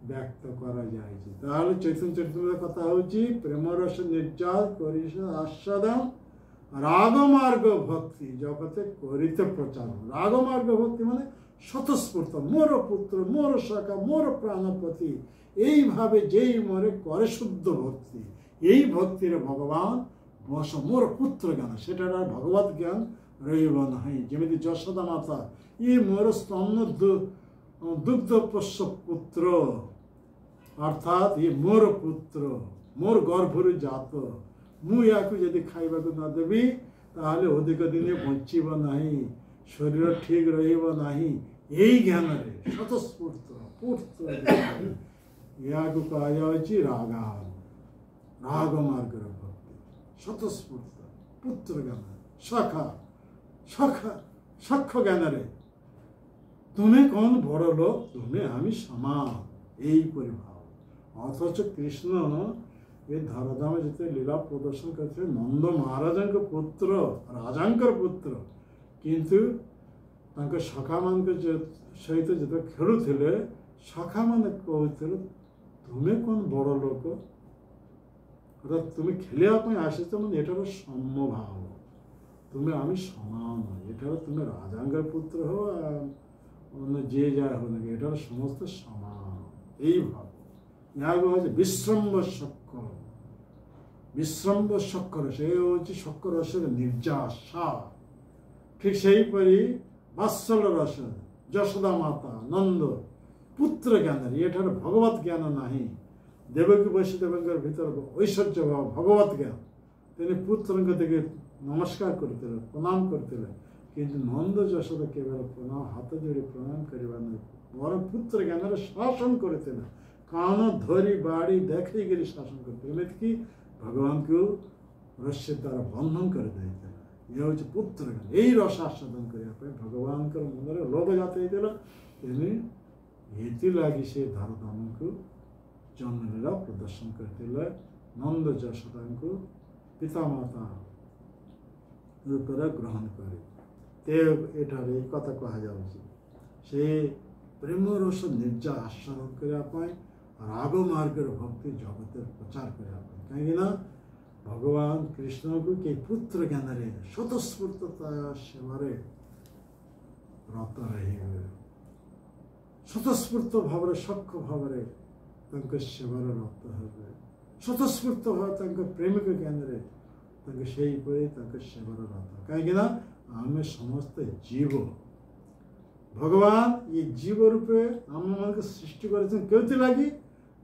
[SPEAKER 1] व्यक्त करा जाए चैतन्य चरित्र कथा हूँ प्रेम रस निर्जात आस्वादन रागमार्ग भक्ति जगते करते प्रचार रागमार्ग भक्ति माने स्वतस्फूर्त मोर पुत्र मोर शाखा मोर प्राणपति यही भावे जे मोरे करे शुद्ध भक्ति यही भक्ति रे भगवान बस मोर पुत्र ज्ञान से भगवत ज्ञान रहा जमी यशोदा माता ये मोर स्तन दुग्ध पोष्य पुत्र अर्थात ये मोर पुत्र मोर गर्भर जात मुझे खाइबा को न देवी ताहले अधिक दिन बचब ना शरीर ठीक रहा यही ज्ञान रे स्वतस्फूर्त पुत्र या कहा रागान ରାଗ ମାର୍ଗର ଭକ୍ତି, ସ୍ୱତଃସ୍ଫୂର୍ତ୍ତ ପୁତ୍ର ଜ୍ଞାନ, ଶାଖା ଶାଖା ସାକ୍ଷ୍ୟ ଜ୍ଞାନରେ ତୁମେ କ'ଣ ବଡ଼ ଲୋକ, ତୁମେ আমি ସମାନ, এইପରି ଭାବ। ଅଥଚ କୃଷ୍ଣ ଏ ଧରାଧାମ ଯେତେ ଲୀଳା ପ୍ରଦର୍ଶନ କରିଥିଲେ ନନ୍ଦ ମହାରାଜାଙ୍କ ପୁତ୍ର, ରାଜାଙ୍କର ପୁତ୍ର, କିନ୍ତୁ ତାଙ୍କ ସଖାମାନଙ୍କ ସହିତ ଯେତେବେଳେ ଖେଳୁଥିଲେ ସଖାମାନେ କହୁଥିଲେ ତୁମେ କ'ଣ ବଡ଼ ଲୋକ, ଅର୍ଥାତ୍ ତୁମେ ଖେଳିବା ପାଇଁ ଆସିଛ ମାନେ ଏଟାର ସମଭାବ, ତୁମେ আমি ସମାନ, ଏଠାରେ ତୁମେ ରାଜାଙ୍କର ପୁତ୍ର ହଉ ଯିଏ ଯାହା ହଉ ନା ଏଠାରେ ସମସ୍ତେ ସମାନ, এই ଭାବ। ଏହାକୁ ହେଉଛି ବିଶ୍ରମ୍ବ ଶକ୍ର, ବିଶ୍ରମ୍ବ ଶକ୍ର, ସେ ହେଉଛି ଶକ୍ର ରସରେ ନିର୍ଯାସ। ଠିକ୍ ସେହିପରି ବାତ୍ସଲ୍ୟ ରସ, ଯଶୋଦା ମାତା ନନ୍ଦ ପୁତ୍ର ଜ୍ଞାନରେ, ଏଠାରେ ଭଗବତ ଜ୍ଞାନ ନାହିଁ। ଦେବକୀ ବସୁଦେବଙ୍କର ଭିତରେ ଐଶ୍ୱର୍ଯ୍ୟ ଭାବ ଭଗବତ ଜ୍ଞାନ, ତେଣୁ ପୁତ୍ରଙ୍କ ଦିକେ ନମସ୍କାର କରିଥିଲେ, ପ୍ରଣାମ କରିଥିଲେ, କିନ୍ତୁ ନନ୍ଦ ଯଶୋଦା କେବଳ ପ୍ରଣାମ, ହାତ ଯୋଡ଼ି ପ୍ରଣାମ କରିବା ନାହିଁ, ବରଂ ପୁତ୍ର ଜ୍ଞାନରେ ଶାସନ କରିଥିଲେ, କାନ ଧରି ବାଡ଼ି ଦେଖେଇକରି ଶାସନ କରିଥିଲେ, ଏମିତିକି ଭଗବାନଙ୍କୁ ରସ୍ୟ ଦ୍ୱାରା ବନ୍ଧନ କରିଦେଇଥିଲେ। ଇଏ ହେଉଛି ପୁତ୍ର ଜ୍ଞାନ। ଏଇ ରସ ଆସ୍ୱାଦନ କରିବା ପାଇଁ ଭଗବାନଙ୍କର ମନରେ ଲୋଭ ଜାତ ହେଇଥିଲା, ତେଣୁ ଏଥିଲାଗି ସେ ଧରାଧାମକୁ ଜନ୍ମଲୀଳା ପ୍ରଦର୍ଶନ କରିଥିଲେ, ନନ୍ଦ ଯଶୋଦାଙ୍କୁ ପିତାମାତା ରୂପରେ ଗ୍ରହଣ କରି। ଏଠାରେ ଏ କଥା କୁହାଯାଉଛି ସେ ପ୍ରେମ ରସ ନିର୍ଯା ଆସ୍ୱାଦନ କରିବା ପାଇଁ, ରାଗ ମାର୍ଗର ଭକ୍ତି ଜଗତରେ ପ୍ରଚାର କରିବା ପାଇଁ। କାହିଁକିନା ଭଗବାନ କୃଷ୍ଣଙ୍କୁ କେହି ପୁତ୍ର ଜ୍ଞାନରେ ସ୍ୱତଃସ୍ଫୂର୍ତ୍ତତା ସେବାରେ ରତ ରହିବେ, ସ୍ୱତଃସ୍ଫୂର୍ତ୍ତ ଭାବରେ ସକ୍ଷ ଭାବରେ ତାଙ୍କ ସେବାରେ ରତ ହେବେ, ସ୍ୱତଃସ୍ଫୂର୍ତ୍ତ ଭାବେ ତାଙ୍କ ପ୍ରେମିକ ଜ୍ଞାନରେ ତାଙ୍କ ସେହିପରି ତାଙ୍କ ସେବାର ରତ। କାହିଁକିନା ଆମେ ସମସ୍ତେ ଜୀବ, ଭଗବାନ ଏ ଜୀବ ରୂପେ ଆମମାନଙ୍କୁ ସୃଷ୍ଟି କରିଛନ୍ତି କେଉଁଥିଲାଗି,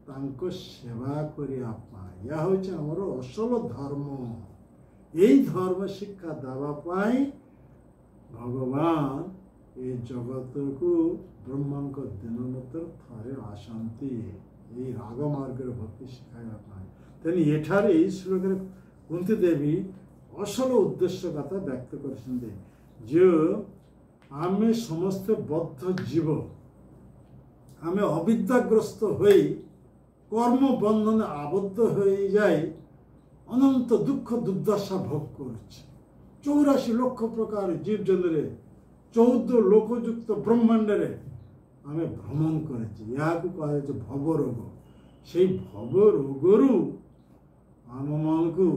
[SPEAKER 1] ତାଙ୍କ ସେବା କରିବା ପାଇଁ। ଏହା ହେଉଛି ଆମର ଅସଲ ଧର୍ମ। এই ଧର୍ମ ଶିକ୍ଷା ଦେବା ପାଇଁ ଭଗବାନ ଏ ଜଗତକୁ ବ୍ରହ୍ମାଙ୍କ ଦିନ ମଧ୍ୟରେ ଥରେ ଆସନ୍ତି, এই ରାଗ ମାର୍ଗରେ ଭକ୍ତି ଶିଖାଇବା ପାଇଁ। ତେଣୁ ଏଠାରେ ଏହି ଶ୍ଲୋକରେ କୁନ୍ତି ଦେବୀ ଅସଲ ଉଦ୍ଦେଶ୍ୟ କଥା ବ୍ୟକ୍ତ କରିଛନ୍ତି ଯେ ଆମେ ସମସ୍ତେ ବଦ୍ଧ ଜୀବ, ଆମେ ଅବିଦ୍ୟାଗ୍ରସ୍ତ ହୋଇ কর্ম বন্ধনে আবদ্ধ হয়ে যায়, অনন্ত দুঃখ দুর্দশা ভোগ করছে। 84 লক্ষ প্রকার জীবজন্তুরে 14 লোকযুক্ত ব্রহ্মাণ্ডরে আমি ভ্রমণ করেছি। ইয়াকে কুହାଯାଉଛି ভব ରୋଗ। সেই ভব ରୋଗରୁ ଆମମାନଙ୍କୁ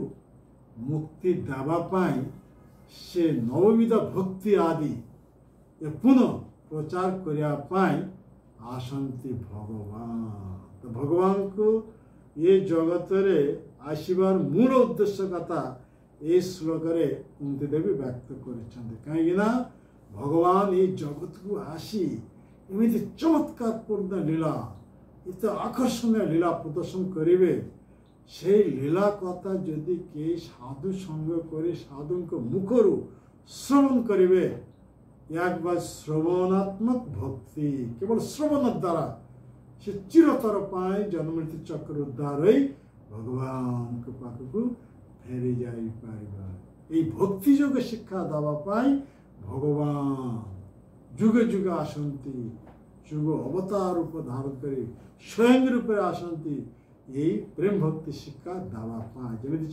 [SPEAKER 1] ମୁକ୍ତି ଦେବା ପାଇଁ ସେ ନବବିଧ ଭକ୍ତି ଆଦି ପୁନଃ ପ୍ରଚାର କରିବା ପାଇଁ ଆସନ୍ତି ଭଗବାନ। ତ ଭଗବାନଙ୍କୁ ଏ ଜଗତରେ ଆସିବାର ମୂଳ ଉଦ୍ଦେଶ୍ୟ କଥା ଏ ଶ୍ଲୋକରେ କୁନ୍ତି ଦେବୀ ବ୍ୟକ୍ତ କରିଛନ୍ତି। କାହିଁକିନା ଭଗବାନ ଏ ଜଗତକୁ ଆସି ଏମିତି ଚମତ୍କାରପୂର୍ଣ୍ଣ ଲୀଳା, ଏତେ ଆକର୍ଷଣୀୟ ଲୀଳା ପ୍ରଦର୍ଶନ କରିବେ, সেই লীলা কথা যদি কেହି সাধু সঙ্গ করে সাধুଙ୍କ মুখରୁ শ্রবণ କରିବେ, একবার শ্রবণাত্মক ভক্তি, কেবল শ্রবণ দ্বারা সে চিরতর ପାଇଁ ଜନ୍ମମୃତ୍ୟୁ ଚକ୍ର ଉଦ୍ଧାର ହୋଇ ଭଗବାନଙ୍କ ପାଖକୁ ଫେରି ଯାଇପାରିବା। এই ଭକ୍ତି ଯୋଗ ଶିକ୍ଷା ଦେବା ପାଇଁ ଭଗବାନ ଯୁଗ ଯୁଗ ଆସନ୍ତି, ଯୁଗ ଅବତାର ରୂପ ଧାରଣ କରି ସ୍ୱୟଂ ରୂପରେ ଆସନ୍ତି এই ପ୍ରେମ ଭକ୍ତି ଶିକ୍ଷା ଦେବା ପାଇଁ। ଯେମିତି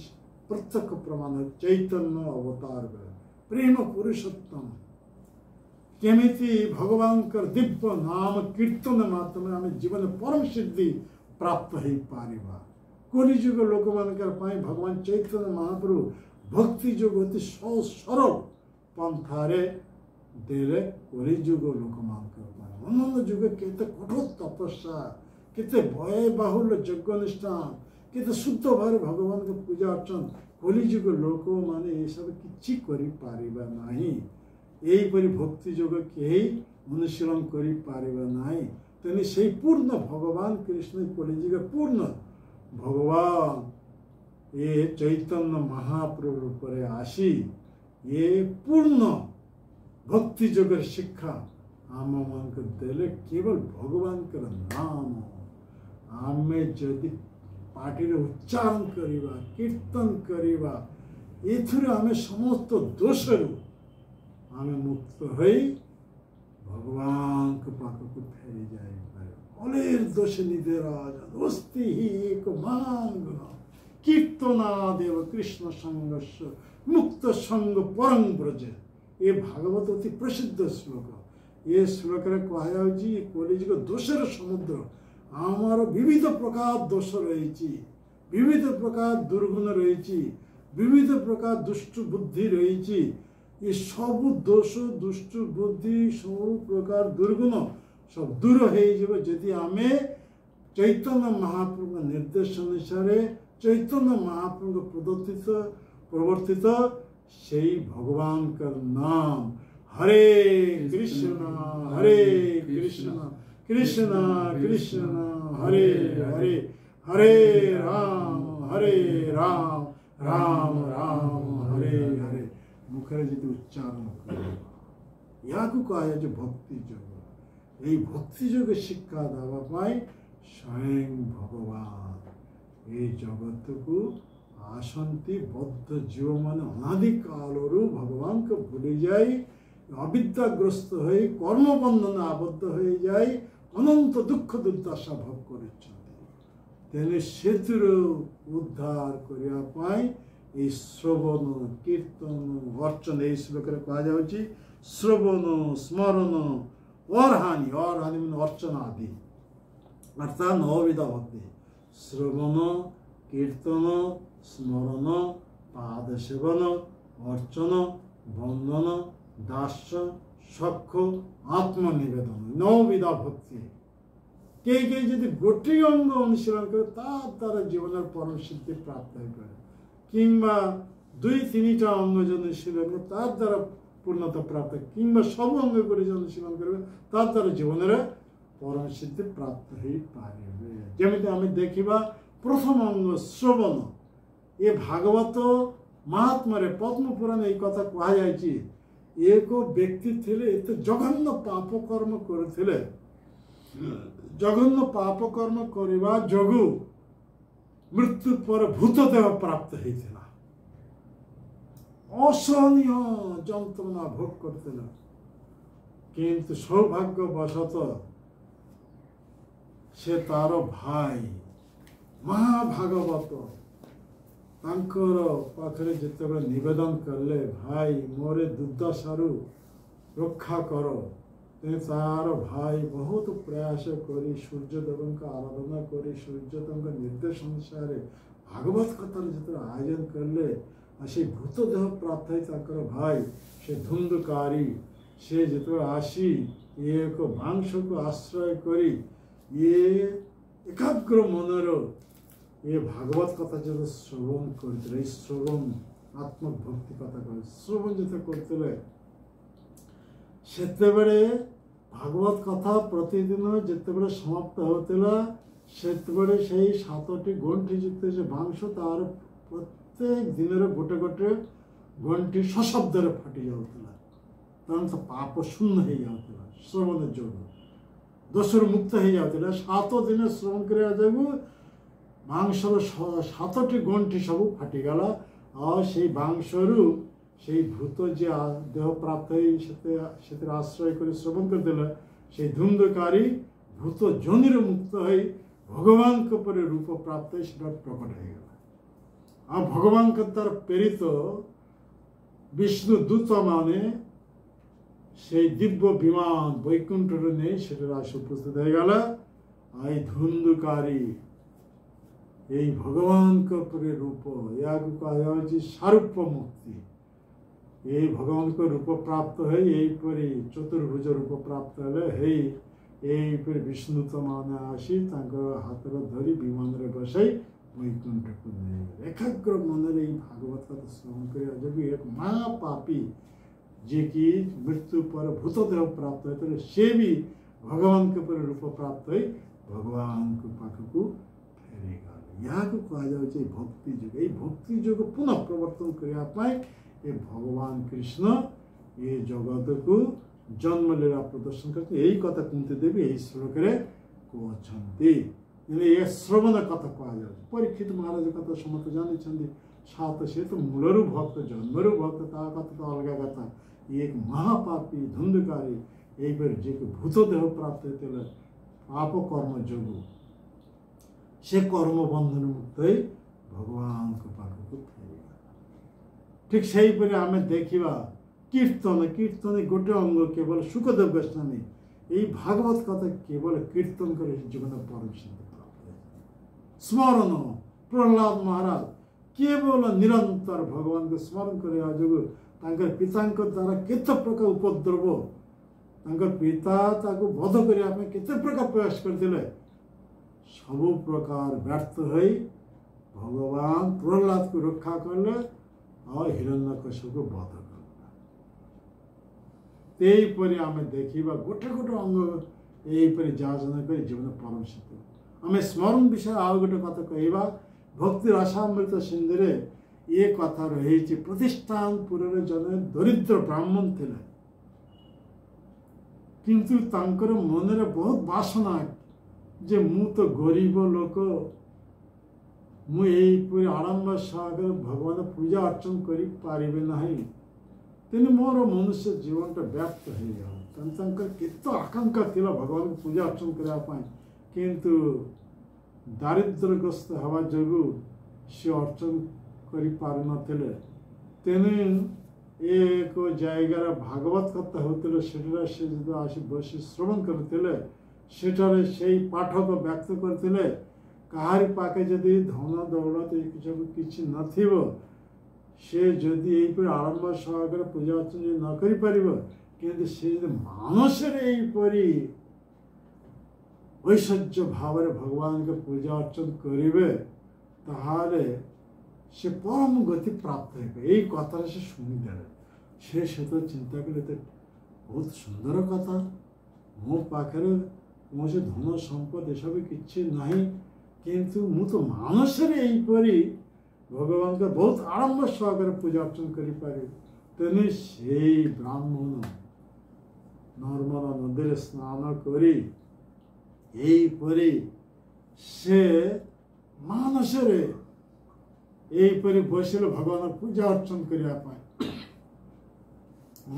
[SPEAKER 1] ପ୍ରତ୍ୟକ୍ଷ ପ୍ରମାଣ ଚୈତନ୍ୟ ଅବତାର ବେଳେ ପ୍ରେମ ପୁରୁଷୋତ୍ତମ, କେମିତି ଭଗବାନଙ୍କର ଦିବ୍ୟ ନାମ କୀର୍ତ୍ତନ ମାଧ୍ୟମରେ ଆମେ ଜୀବନ ପରମ ସିଦ୍ଧି ପ୍ରାପ୍ତ ହେଇପାରିବା। କଲିଯୁଗ ଲୋକମାନଙ୍କର ପାଇଁ ଭଗବାନ ଚୈତନ୍ୟ ମହାପ୍ରଭୁ ଭକ୍ତି ଯୋଗ ଅତି ସହଜ ସରଳ ପନ୍ଥାରେ ଦେଲେ କଲିଯୁଗ ଲୋକମାନଙ୍କର ପାଇଁ। ଅନନ୍ତ ଯୁଗ କେତେ କଠୋର ତପସ୍ୟା, କେତେ ବ୍ୟୟବାହୁଲ୍ୟ ଯଜ୍ଞନିଷ୍ଠାନ, କେତେ ଶୁଦ୍ଧ ଭାବରେ ଭଗବାନଙ୍କ ପୂଜା ଅର୍ଚ୍ଚନା, କଲିଯୁଗ ଲୋକମାନେ ଏସବୁ କିଛି କରିପାରିବା ନାହିଁ। ଏହିପରି ଭକ୍ତି ଯୋଗ କେହି ଅନୁଶୀଳନ କରିପାରିବା ନାହିଁ। ତେଣୁ ସେହି ପୂର୍ଣ୍ଣ ଭଗବାନ କୃଷ୍ଣ କଲିଯୁଗ ପୂର୍ଣ୍ଣ ଭଗବାନ ଏ ଚୈତନ୍ୟ ମହାପ୍ରଭୁ ରୂପରେ ଆସି ଏ ପୂର୍ଣ୍ଣ ଭକ୍ତି ଯୋଗର ଶିକ୍ଷା ଆମମାନଙ୍କୁ ଦେଲେ। କେବଳ ଭଗବାନଙ୍କର ନାମ ଆମେ ଯଦି पार्टी उच्चारण करिबा कीर्तन करिबा एथुरे आमे समस्त दोषरु आमे मुक्त हई भगवान के पाखकु फेरी जाई पारे अलेर दोष निदेराज अस्ति हि एक मांग कीर्तनादेव कृष्ण संगस्य मुक्त संग परं ब्रज ये भागवत अति प्रसिद्ध श्लोक ये श्लोक रे कहा जाउची कलिजुग दोषर समुद्र आमार विविध प्रकार दोष रही विविध प्रकार दुर्गुण रही विविध प्रकार दुष्ट बुद्धि रही ये सब दोष दुष्ट बुद्धि सब प्रकार दुर्गुण सब दूर होदी आमे चैतन्य महाप्रभु निर्देश अनुसार चैतन्य महाप्रभु प्रदर्शित प्रवर्तित से भगवान का नाम हरे कृष्ण कृष्ण कृष्ण हरे हरे हरे राम राम राम हरे हरे मुखरे जी उच्चारण कर या कहा जो भक्ति योग ये भक्ति योग शिक्षा देवाई स्वयं भगवान ये जगत को आसंती बद्ध जीव मान अनादि काल भगवान को भूली जाए अविद्याग्रस्त हो कर्म बंधन आबद्ध हो जाए अनंत दुख दुर्दशा भोग कर उद्धार करने श्रवण कीर्तन अर्चन ये श्लोक कहा जाउची श्रवण स्मरण और हानि मान अर्चना आदि अर्थात नवविध भक्ति श्रवण कीर्तन स्मरण पाद सेवन अर्चन बंदन दास्य सख आत्मनिवेदन नवविधा भक्ति कई जदि गोटे अंग अनुशीलन करे द्वारा जीवन परम सिद्धि प्राप्त हो किंबा दुई तीनटा अंग जो अनुशीलन करे द्वारा पूर्णता प्राप्त किंबा सब अंग को अनुशीलन करे द्वारा जीवन परम सिद्धि प्राप्त हो पारे जमी आम देखा प्रथम अंग श्रवण ये भागवत महात्मा पद्म पुराण ये कथा कहुई एक व्यक्ति थे एत जघन्य पाप कर्म करते जघन्य पाप कर्म करने जोगु मृत्यु पर भूतदेह प्राप्त होता असहनीय जंत्रणा भोग करते किंतु सौभाग्यवशत से तार भाई महाभागवत पाखरे जिते निवेदन कले भाई मोरे दुर्दशारू रक्षा कर तार भाई बहुत प्रयास करी सूर्यदेव आराधना करी सूर्यदेव निर्देश अनुसार भागवत कथार जो आयोजन कले से भूतदेह प्राप्त है भाई से धुंधकारी से जो आसी ये एक मांस को आश्रय करी ये एकाग्र मनर ये भागवत कथा जो श्रवण करते श्रवण आत्मभक्ति कथा कर श्रवण जो करते से भागवत कथा प्रतिदिन जिते समाप्त होता से 7टी गंठी युक्त जो मांस तार प्रत्येक दिन गोटे गोटे गंठी सशब्द फाटी जाऊला तो पाप शून्य हो जाता श्रवण जोग दोषर मुक्त हो जाता 7 दिन श्रवण कर मांसर 7टी गंठी सब फाटीगला और से मांसरू से भूत जे देह प्राप्त हो आश्रय कर श्रवण करते से धुंधकारी भूत जोनिर मुक्त हो भगवान के पर रूप प्राप्त हो प्रकट हो गला आ भगवान के द्वारा प्रेरित विष्णु दूत माने से दिव्य विमान वैकुंठ नहीं से उपस्थित हो गला आई धुंधकारी यही भगवान का पूरे रूप या कहा सारूप्य मुक्ति यही भगवान को रूप प्राप्त है यही परी चतुर्भुज रूप प्राप्त है यही पर विष्णु तो मान आसी हाथ धरी विमान बसाई वैकुंठ को नहीं एकाग्र मन भागवत का श्रवण कर एक महापापी जे कि मृत्यु पर भूतदेह प्राप्त होते से भी भगवान के पर रूप प्राप्त हो भगवान के पाख को फेरेगा यहाँ को कहा जाए भक्ति योग ये भक्ति योग पुनः प्रवर्तन करने ये भगवान कृष्ण ये जगत को जन्म लीला प्रदर्शन करते यही कथा कुंती देवी यही श्लोक कहते ଏ ଶ୍ରବଣ କଥା କୁହାଯାଉଛି। ପରୀକ୍ଷିତ ମହାରାଜ କଥା ସମସ୍ତେ ଜାଣିଛନ୍ତି। ସାତ ସେ ତ ମୂଳରୁ ଭକ୍ତ, ଜନ୍ମରୁ ଭକ୍ତ, ତା କଥା ତ ଅଲଗା କଥା। ଇଏ ଏକ ମହାପାପୀ ଧୁନ୍ଦୁକାରୀ, ଏଇପରି ଯିଏକି ଭୂତ ଦେହ ପ୍ରାପ୍ତ ହେଇଥିଲେ ପାପ କର୍ମ ଯୋଗୁଁ ସେ କର୍ମ ବନ୍ଧନ ମୁକ୍ତ ହୋଇ ଭଗବାନଙ୍କ ପାଖକୁ ଫେରିଗଲା। ଠିକ୍ ସେହିପରି ଆମେ ଦେଖିବା କୀର୍ତ୍ତନ ଗୋଟେ ଅଙ୍ଗ କେବଳ ସୁଖଦେବ ଗୋସ୍ୱାମୀ এই ভাগবত কথা কেবল কীর্তন করে জীবনে পরম শান্তি প্রাপ্ত হয়েছে। স্মরণ প্রহ্লাদ মহারাজ কেবল নিরন্তর ভগবানকে স্মরণ କରିବା ଯୋଗୁଁ ତାଙ୍କର ପିତାଙ୍କ ଦ୍ୱାରା କେତେ ପ୍ରକାର ଉପଦ୍ରବ, ତାଙ୍କର ପିତା ତାକୁ ବଧ କରିବା ପାଇଁ କେତେ ପ୍ରକାର ପ୍ରୟାସ କରିଥିଲେ, ସବୁ ପ୍ରକାର ବ୍ୟର୍ଥ ହୋଇ ଭଗବାନ ପ୍ରହ୍ଲାଦକୁ ରକ୍ଷା କଲେ ଆଉ ହିରଣ୍ୟକଶ୍ୟପକୁ ବଧ କଲେ। ଏହିପରି ଆମେ ଦେଖିବା ଗୋଟେ ଅଙ୍ଗ ଏହିପରି ଯାଚନା କରି ଜୀବନ ପରମ ଶାନ୍ତି। ଆମେ ସ୍ମରଣ ବିଷୟରେ ଆଉ ଗୋଟେ କଥା କହିବା। ଭକ୍ତି ରସାମୃତ ସିନ୍ଧୁରେ ଏ କଥା ରହିଛି। ପ୍ରତିଷ୍ଠାନପୁରରେ ଜଣେ ଦରିଦ୍ର ବ୍ରାହ୍ମଣ ଥିଲେ, କିନ୍ତୁ ତାଙ୍କର ମନରେ ବହୁତ ବାସନା ଯେ ମୁଁ ତ ଗରିବ ଲୋକ, ମୁଁ ଏହିପରି ଆଡ଼ମ୍ବ ସହକାରେ ଭଗବାନ ପୂଜା ଅର୍ଚ୍ଚନା କରିପାରିବି ନାହିଁ, ତେଣୁ ମୋର ମନୁଷ୍ୟ ଜୀବନଟା ବ୍ୟର୍ଥ ହେଇଗଲା। ତାଙ୍କର କେତେ ଆକାଂକ୍ଷା ଥିଲା ଭଗବାନଙ୍କୁ ପୂଜା ଅର୍ଚ୍ଚନା କରିବା ପାଇଁ, କିନ୍ତୁ ଦାରିଦ୍ର୍ୟଗ୍ରସ୍ତ ହେବା ଯୋଗୁଁ ସେ ଅର୍ଚ୍ଚନା କରିପାରୁନଥିଲେ। ତେଣୁ ଏକ ଜାଗାରେ ଭାଗବତ କଥା ହେଉଥିଲେ, ସେଠାରେ ସେ ଯଦି ଆସି ବସି ଶ୍ରବଣ କରୁଥିଲେ, ସେଠାରେ ସେଇ ପାଠକ ବ୍ୟକ୍ତ କରିଥିଲେ କାହାରି ପାଖେ ଯଦି ଧନ ଦୌଲତ ସବୁ କିଛି ନଥିବ, ସେ ଯଦି ଏହିପରି ଆଡ଼ମ୍ବ ସହକାରେ ପୂଜା ଅର୍ଚ୍ଚନା ନ କରିପାରିବ, କିନ୍ତୁ ସେ ଯଦି ମାନସରେ ଏହିପରି ଐଶ୍ୱର୍ଯ୍ୟ ଭାବରେ ଭଗବାନଙ୍କ ପୂଜା ଅର୍ଚ୍ଚନା କରିବେ, ତାହେଲେ ସେ ପରମ ଗତି ପ୍ରାପ୍ତ ହେବେ। ଏଇ କଥାରେ ସେ ଶୁଣିଦେଲେ। ସେ ସହିତ ଚିନ୍ତା କଲେ ତ ବହୁତ ସୁନ୍ଦର କଥା, ମୋ ପାଖରେ କୌଣସି ଧନ ସମ୍ପଦ ଏସବୁ କିଛି ନାହିଁ, କିନ୍ତୁ ମୁଁ ତ ମାନସରେ ଏହିପରି ଭଗବାନଙ୍କ ବହୁତ ଆଡ଼ମ୍ବ ସହକାରେ ପୂଜା ଅର୍ଚ୍ଚନା କରିପାରିବି। ତେଣୁ ସେଇ ବ୍ରାହ୍ମଣ ନର୍ମଦା ନଦୀରେ ସ୍ନାନ କରି ଏହିପରି ସେ ମାନସରେ ଏହିପରି ବସିଲେ ଭଗବାନ ପୂଜା ଅର୍ଚ୍ଚନା କରିବା ପାଇଁ।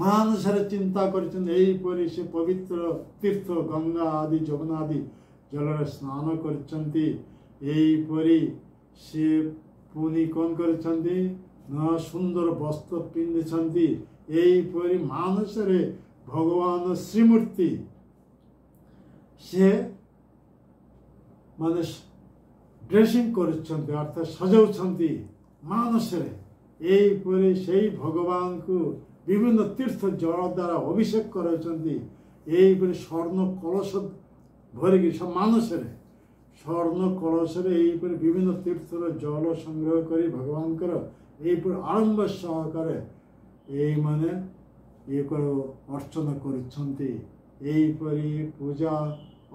[SPEAKER 1] ମାନସରେ ଚିନ୍ତା କରିଛନ୍ତି, ଏହିପରି ସେ ପବିତ୍ର ତୀର୍ଥ ଗଙ୍ଗା ଆଦି ଯମୁନା ଆଦି ଜଳରେ ସ୍ନାନ କରିଛନ୍ତି। ଏହିପରି ସେ ପୁଣି କ'ଣ କରିଛନ୍ତି ନା ସୁନ୍ଦର ବସ୍ତ୍ର ପିନ୍ଧିଛନ୍ତି। ଏହିପରି ମାନସରେ ଭଗବାନ ଶ୍ରୀମୂର୍ତ୍ତି ସେ ମାନେ ଡ୍ରେସିଂ କରୁଛନ୍ତି, ଅର୍ଥାତ୍ ସଜାଉଛନ୍ତି ମାନସରେ। ଏହିପରି ସେଇ ଭଗବାନଙ୍କୁ ବିଭିନ୍ନ ତୀର୍ଥ ଜଳ ଦ୍ୱାରା ଅଭିଷେକ କରାଉଛନ୍ତି। ଏହିପରି ସ୍ୱର୍ଣ୍ଣ କଳସ ଭରିକି ମାନସରେ ସ୍ୱର୍ଣ୍ଣ କଳସରେ ଏହିପରି ବିଭିନ୍ନ ତୀର୍ଥର ଜଳ ସଂଗ୍ରହ କରି ଭଗବାନଙ୍କର ଏହିପରି ଆଡ଼ମ୍ବ ସହକାରେ ଏଇମାନେ ଅର୍ଚ୍ଚନା କରୁଛନ୍ତି। ଏହିପରି ପୂଜା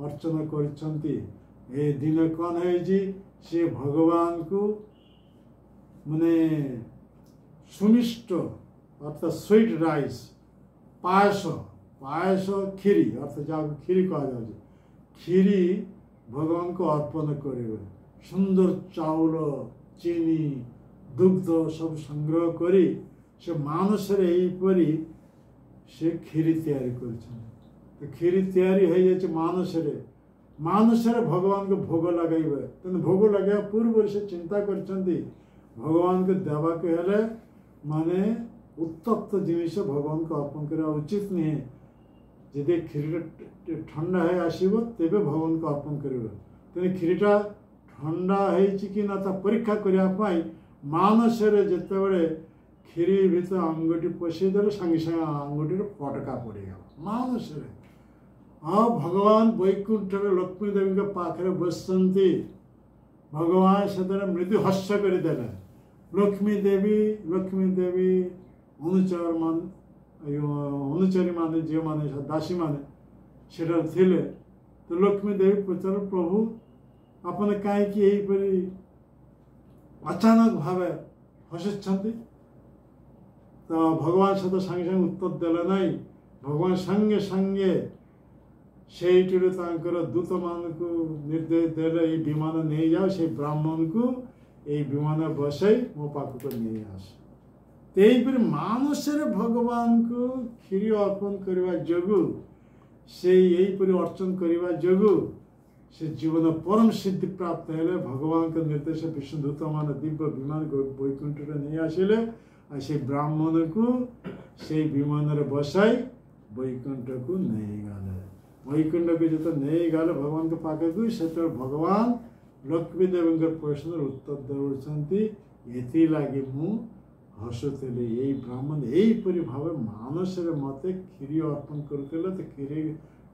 [SPEAKER 1] ଅର୍ଚ୍ଚନା କରୁଛନ୍ତି। ଏ ଦିନ କ'ଣ ହେଇଛି, ସେ ଭଗବାନଙ୍କୁ ମାନେ ସୁମିଷ୍ଟ ଅର୍ଥାତ୍ ସୁଇଟ୍ ରାଇସ୍ ପାୟସ କ୍ଷୀରି ଅର୍ଥାତ୍ ଯାହାକୁ କ୍ଷୀରି କୁହାଯାଉଛି, କ୍ଷୀରି ଭଗବାନଙ୍କୁ ଅର୍ପଣ କରିବେ। ସୁନ୍ଦର ଚାଉଳ, ଚିନି, ଦୁଗ୍ଧ ସବୁ ସଂଗ୍ରହ କରି ସେ ମାନସରେ ଏହିପରି ସେ କ୍ଷୀରି ତିଆରି କରିଛନ୍ତି। କ୍ଷୀରି ତିଆରି ହେଇଯାଇଛି ମାନସରେ ଭଗବାନଙ୍କୁ ଭୋଗ ଲଗାଇବେ। ତେଣୁ ଭୋଗ ଲଗାଇବା ପୂର୍ବରୁ ସେ ଚିନ୍ତା କରିଛନ୍ତି ଭଗବାନଙ୍କୁ ଦେବାକୁ ହେଲେ ମାନେ ଉତ୍ତପ୍ତ ଜିନିଷ ଭଗବାନଙ୍କୁ ଅର୍ପଣ କରିବା ଉଚିତ ନୁହେଁ। ଯଦି କ୍ଷୀରିଟା ଥଣ୍ଡା ହେଇ ଆସିବ ତେବେ ଭଗବାନଙ୍କୁ ଅର୍ପଣ କରିବେ। ତେଣୁ କ୍ଷୀରିଟା ଥଣ୍ଡା ହେଇଛି କି ନା ତା ପରୀକ୍ଷା କରିବା ପାଇଁ ମାନସରେ ଯେତେବେଳେ କ୍ଷୀରି ଭିତରେ ଆଙ୍ଗୁଠି ପଶିଦେଲେ ସାଙ୍ଗେ ସାଙ୍ଗେ ଆଙ୍ଗୁଠିରେ ଫଟକା ପଡ଼ିଗଲା ମାନସରେ। ଆଉ ଭଗବାନ ବୈକୁଣ୍ଠରେ ଲକ୍ଷ୍ମୀ ଦେବୀଙ୍କ ପାଖରେ ବସିଛନ୍ତି। ଭଗବାନ ସେଥିରେ ମୃଦୁ ହସ୍ୟ କରିଦେଲେ। ଲକ୍ଷ୍ମୀ ଦେବୀ ଅନୁଚରୀ ମାନେ ଝିଅମାନେ ଦାସୀମାନେ ସେଠାରେ ଥିଲେ। ତ ଲକ୍ଷ୍ମୀ ଦେବୀ ପଚାର, ପ୍ରଭୁ ଆପଣ କାହିଁକି ଏହିପରି ଅଚାନକ ଭାବେ ହସୁଛନ୍ତି? ତ ଭଗବାନ ସହିତ ସାଙ୍ଗେ ସାଙ୍ଗେ ଉତ୍ତର ଦେଲେ ନାହିଁ। ଭଗବାନ ସାଙ୍ଗେ ସାଙ୍ଗେ ସେଇଠିରୁ ତାଙ୍କର ଦୂତମାନଙ୍କୁ ନିର୍ଦ୍ଦେଶ ଦେଲେ ଏଇ ବିମାନ ନେଇଯାଅ, ସେଇ ବ୍ରାହ୍ମଣକୁ ଏଇ ବିମାନ ବସାଇ ମୋ ପାଖକୁ ନେଇ ଆସ। ତେଇପରି ମାନସରେ ଭଗବାନଙ୍କୁ କ୍ଷୀରି ଅର୍ପଣ କରିବା ଯୋଗୁଁ, ସେଇ ଏଇପରି ଅର୍ଚନ କରିବା ଯୋଗୁଁ ସେ ଜୀବନ ପରମ ସିଦ୍ଧି ପ୍ରାପ୍ତ ହେଲେ। ଭଗବାନଙ୍କ ନିର୍ଦ୍ଦେଶ ବିଷ୍ଣୁ ଦୂତମାନେ ଦିବ୍ୟ ବିମାନ ବୈକୁଣ୍ଠରେ ନେଇ ଆସିଲେ, ଆଉ ସେଇ ବ୍ରାହ୍ମଣକୁ ସେଇ ବିମାନରେ ବସାଇ ବୈକୁଣ୍ଠକୁ ନେଇଗଲେ। ବୈକୁଣ୍ଠକୁ ଯେତେବେଳେ ନେଇଗଲେ ଭଗବାନଙ୍କ ପାଖକୁ, ସେତେବେଳେ ଭଗବାନ ଲକ୍ଷ୍ମୀ ଦେବୀଙ୍କ ପ୍ରଶ୍ନର ଉତ୍ତର ଦେଉଛନ୍ତି, ଏଥିଲାଗି ମୁଁ ହସୁଥିଲି। ଏଇ ବ୍ରାହ୍ମଣ ଏଇପରି ଭାବେ ମାନସରେ ମୋତେ କ୍ଷୀରି ଅର୍ପଣ କରୁଥିଲେ। ତ କ୍ଷୀରି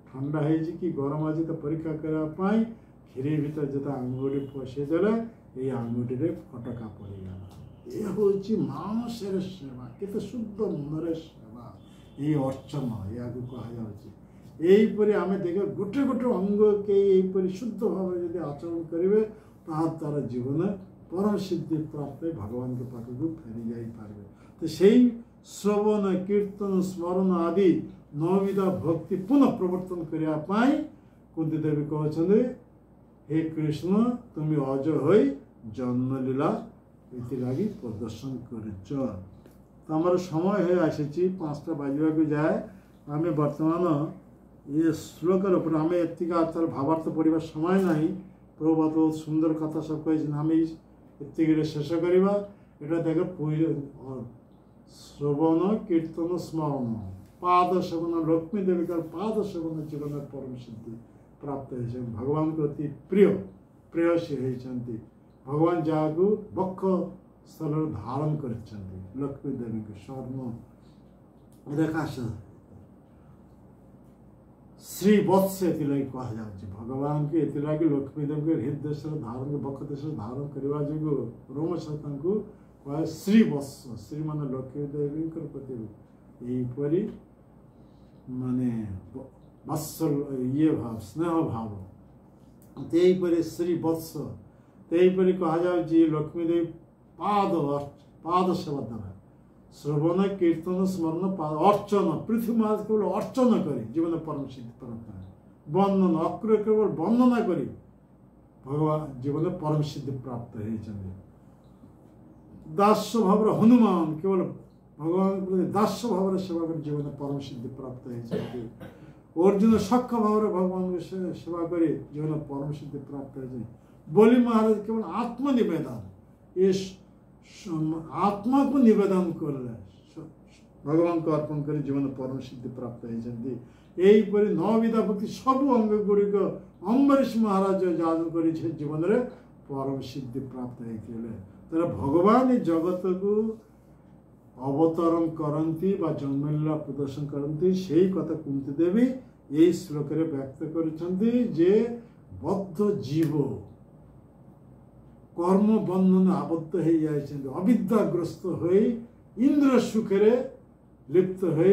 [SPEAKER 1] ଥଣ୍ଡା ହେଇଛି କି ଗରମ ଅଛି ତ ପରୀକ୍ଷା କରିବା ପାଇଁ କ୍ଷୀରି ଭିତରେ ଯେତେ ଆଙ୍ଗୁଠି ପଶିଦେଲେ, ଏଇ ଆଙ୍ଗୁଠିରେ ଫଟକା ପଡ଼ିଗଲା। ଏ ହେଉଛି ମାନସରେ ସେବା, କେତେ ଶୁଦ୍ଧ ମନରେ ସେବା, ଏଇ ଅର୍ଚ୍ଚନା ଏହାକୁ କୁହାଯାଉଛି। এইপরি আমি দেখে গোটে গোটে অঙ্গকে এইপরি শুদ্ধ ভাবে যদি আচরণ করিবে, তাহার দ্বারা জীবনে পরম সিদ্ধি প্রাপ্ত ভগবানকে পাখকু ফেরি যাই পারবে। তো সেই শ্রবণ কীর্তন স্মরণ আদি নবিধা ভক্তি পুনঃ প্রবর্তন করিয়া পাই কুন্তি দেবী কହୁଛନ୍ତି, হে কৃষ্ণ তুমি অজ হই জন্মলীলা এথিলাগি প্রদর্শন করিছ। তো আমার সময় হয়ে আসিছি, 5টা বাজিବାକୁ যায়। আমি বর্তমান ये श्लोकर ऊपर आम एति भावार्थ पढ़ा समय ना। प्रभुपाद बहुत सुंदर कथा सब कही, आम ये शेष करवा। यहाँ देख श्रवण कीर्तन स्मरण पाद सेवन, लक्ष्मी देवी का पाद सेवन जीवन परम सिद्धि प्राप्त हो। भगवान को अति प्रिय प्रेयसी होती। भगवान जहाँ को बक्ष स्थल धारण कर लक्ष्मी देवी को स्वर्ण रेखा श्री वत्स एथिलागि कहुच्छे। भगवान के एथिलागि लक्ष्मी देवी के हृदय से धारण बक्ष देश धारण करने जो रोमस कह श्री वत्स। श्री मान लक्ष्मी देवी प्रति यहीपरि माने वत्सल ये भाव स्नेह भाव तेपरि श्री वत्स तेपरि कह लक्ष्मी देवी पाद सेवा द्वारा श्रवण कीर्तन स्मरण अर्चन पृथ्वी महाराज केवल अर्चन कर जीवन परम सिद्धि प्राप्त है। वंदन अक्रूर केवल वंदना कर भगवान जीवन परम सिद्धि प्राप्त होती। दास्य भाव हनुमान केवल भगवान प्रति दास्य भाव सेवा कर जीवन परम सिद्धि प्राप्त होती। अर्जुन सख भाव भगवान सेवा कर जीवन परम सिद्धि प्राप्त होती। बलि महाराज केवल आत्मनिवेदन इस आत्मा को निवेदन कर भगवान को अर्पण कर जीवन परम सिद्धि प्राप्त होती। यहीपरि नविधा भक्ति सब अंग गुड़िक अम्बरीश महाराज जादू कर जीवन में परम सिद्धि प्राप्त होते। भगवान जगत को अवतरण करती जन्मलीला प्रदर्शन करती से कथा कुंती देवी यही श्लोक व्यक्त करछन्ति जे बद्ध जीव कर्म बंधन आबद्ध हो जाए अविद्याग्रस्त हो इंद्र सुखे लिप्त हो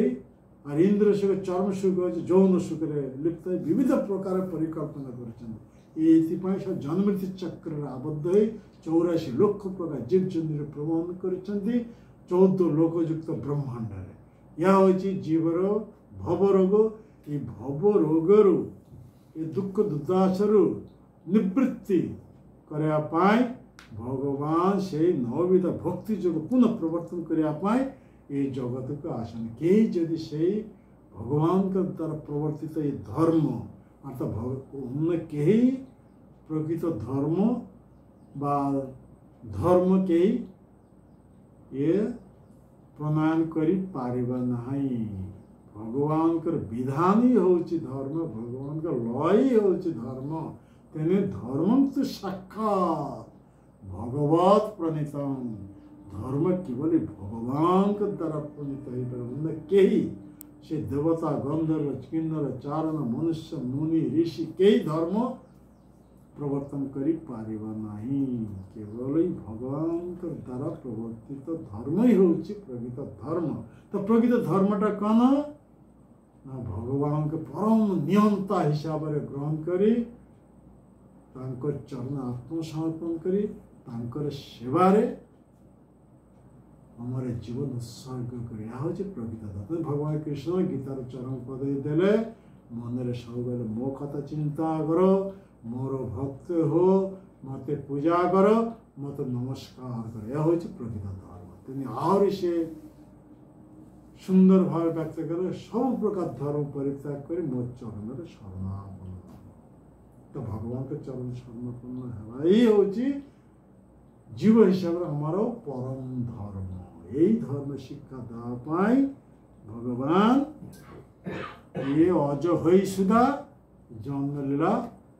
[SPEAKER 1] और इंद्र सुख चर्म सुख जौन सुखे लिप्त हो विविध प्रकार परिकल्पना कर जन्मृत्यु चक्र आबद्ध हो 84 लाख प्रकार जीव जंतु प्रमाण कर 14 लोकयुक्त ब्रह्मांड यह हूँ जीवर भवरोग ये भवरोगर ये दुख दुर्दशार निवृत्ति करने भगवान से नवविध भक्ति जो पुनः प्रवर्तन करने ये जगत को आसन कई जदि से भगवान के द्वारा प्रवर्तित ये धर्म अर्थात उनने कई प्रकृत धर्म बा धर्म कई ये प्रणायन करी पारिबा नहीं। भगवान का विधान ही होची धर्म भगवान का लय ही होची धर्म तेने धर्मम तो साक्षात भगवत प्रणीतम धर्म केवल भगवान के द्वारा प्रणीत हो कई से देवता गंधर्व किन्नर चारण मनुष्य मुनि ऋषि कई धर्म प्रवर्तन करी पारिबा नहीं। केवल भगवान के द्वारा प्रवर्तित धर्म ही होची प्रकृत धर्म। तो प्रकृत धर्मटा कौन ना भगवान के परम नियंता हिसाब से ग्रहण करी चरण आत्मसमर्पण करी सेवारे हमारे जीवन उत्सर्ग कर प्रकृत धर्म। भगवान कृष्ण गीतार चरण पद देले मनरे सब मो कथा चिंता करो, मोर भक्त हो, मते पूजा करो, मत नमस्कार करो। यह हूँ प्रकृत धर्म। तेनी आहरी से सुंदर भाव व्यक्त कर सब प्रकार धर्म परित्याग कर मो चरण शरणापन्न। तो भगवान के चरण शरणापन्न है यही हूँ जीव हिसाब से हमार परम धर्म। यही धर्म शिक्षा देवाई भगवान ये अज हो सुधा जन्म लीला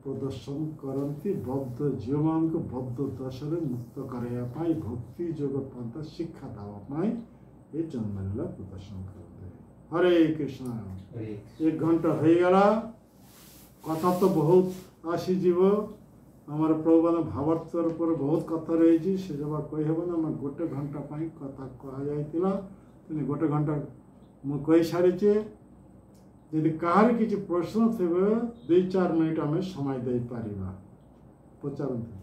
[SPEAKER 1] प्रदर्शन करती बद्ध जीव मान को बद्ध दशा मुक्त करने भक्ति योग पंथ शिक्षा देवाई ये जन्म लीला प्रदर्शन करते। हरे कृष्ण। 1 घंटा हो गला कथा तो बहुत आसीजीव आमर प्रभुपाद भावार्थर पर बहुत कथा रही से जब कही हेबना मैं गोटे घंटा पाई कथा कह गोटे घंटा मु कही सारी यदि कहार किसी प्रश्न थे 2-4 मिनिट आम समय दे पारिबा पचारते।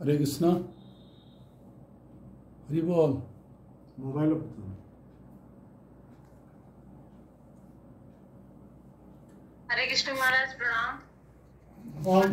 [SPEAKER 2] हरे कृष्ण। हरि बोल।
[SPEAKER 1] मोबाइल
[SPEAKER 3] हरे कृष्ण महाराज प्रणाम।
[SPEAKER 1] कौन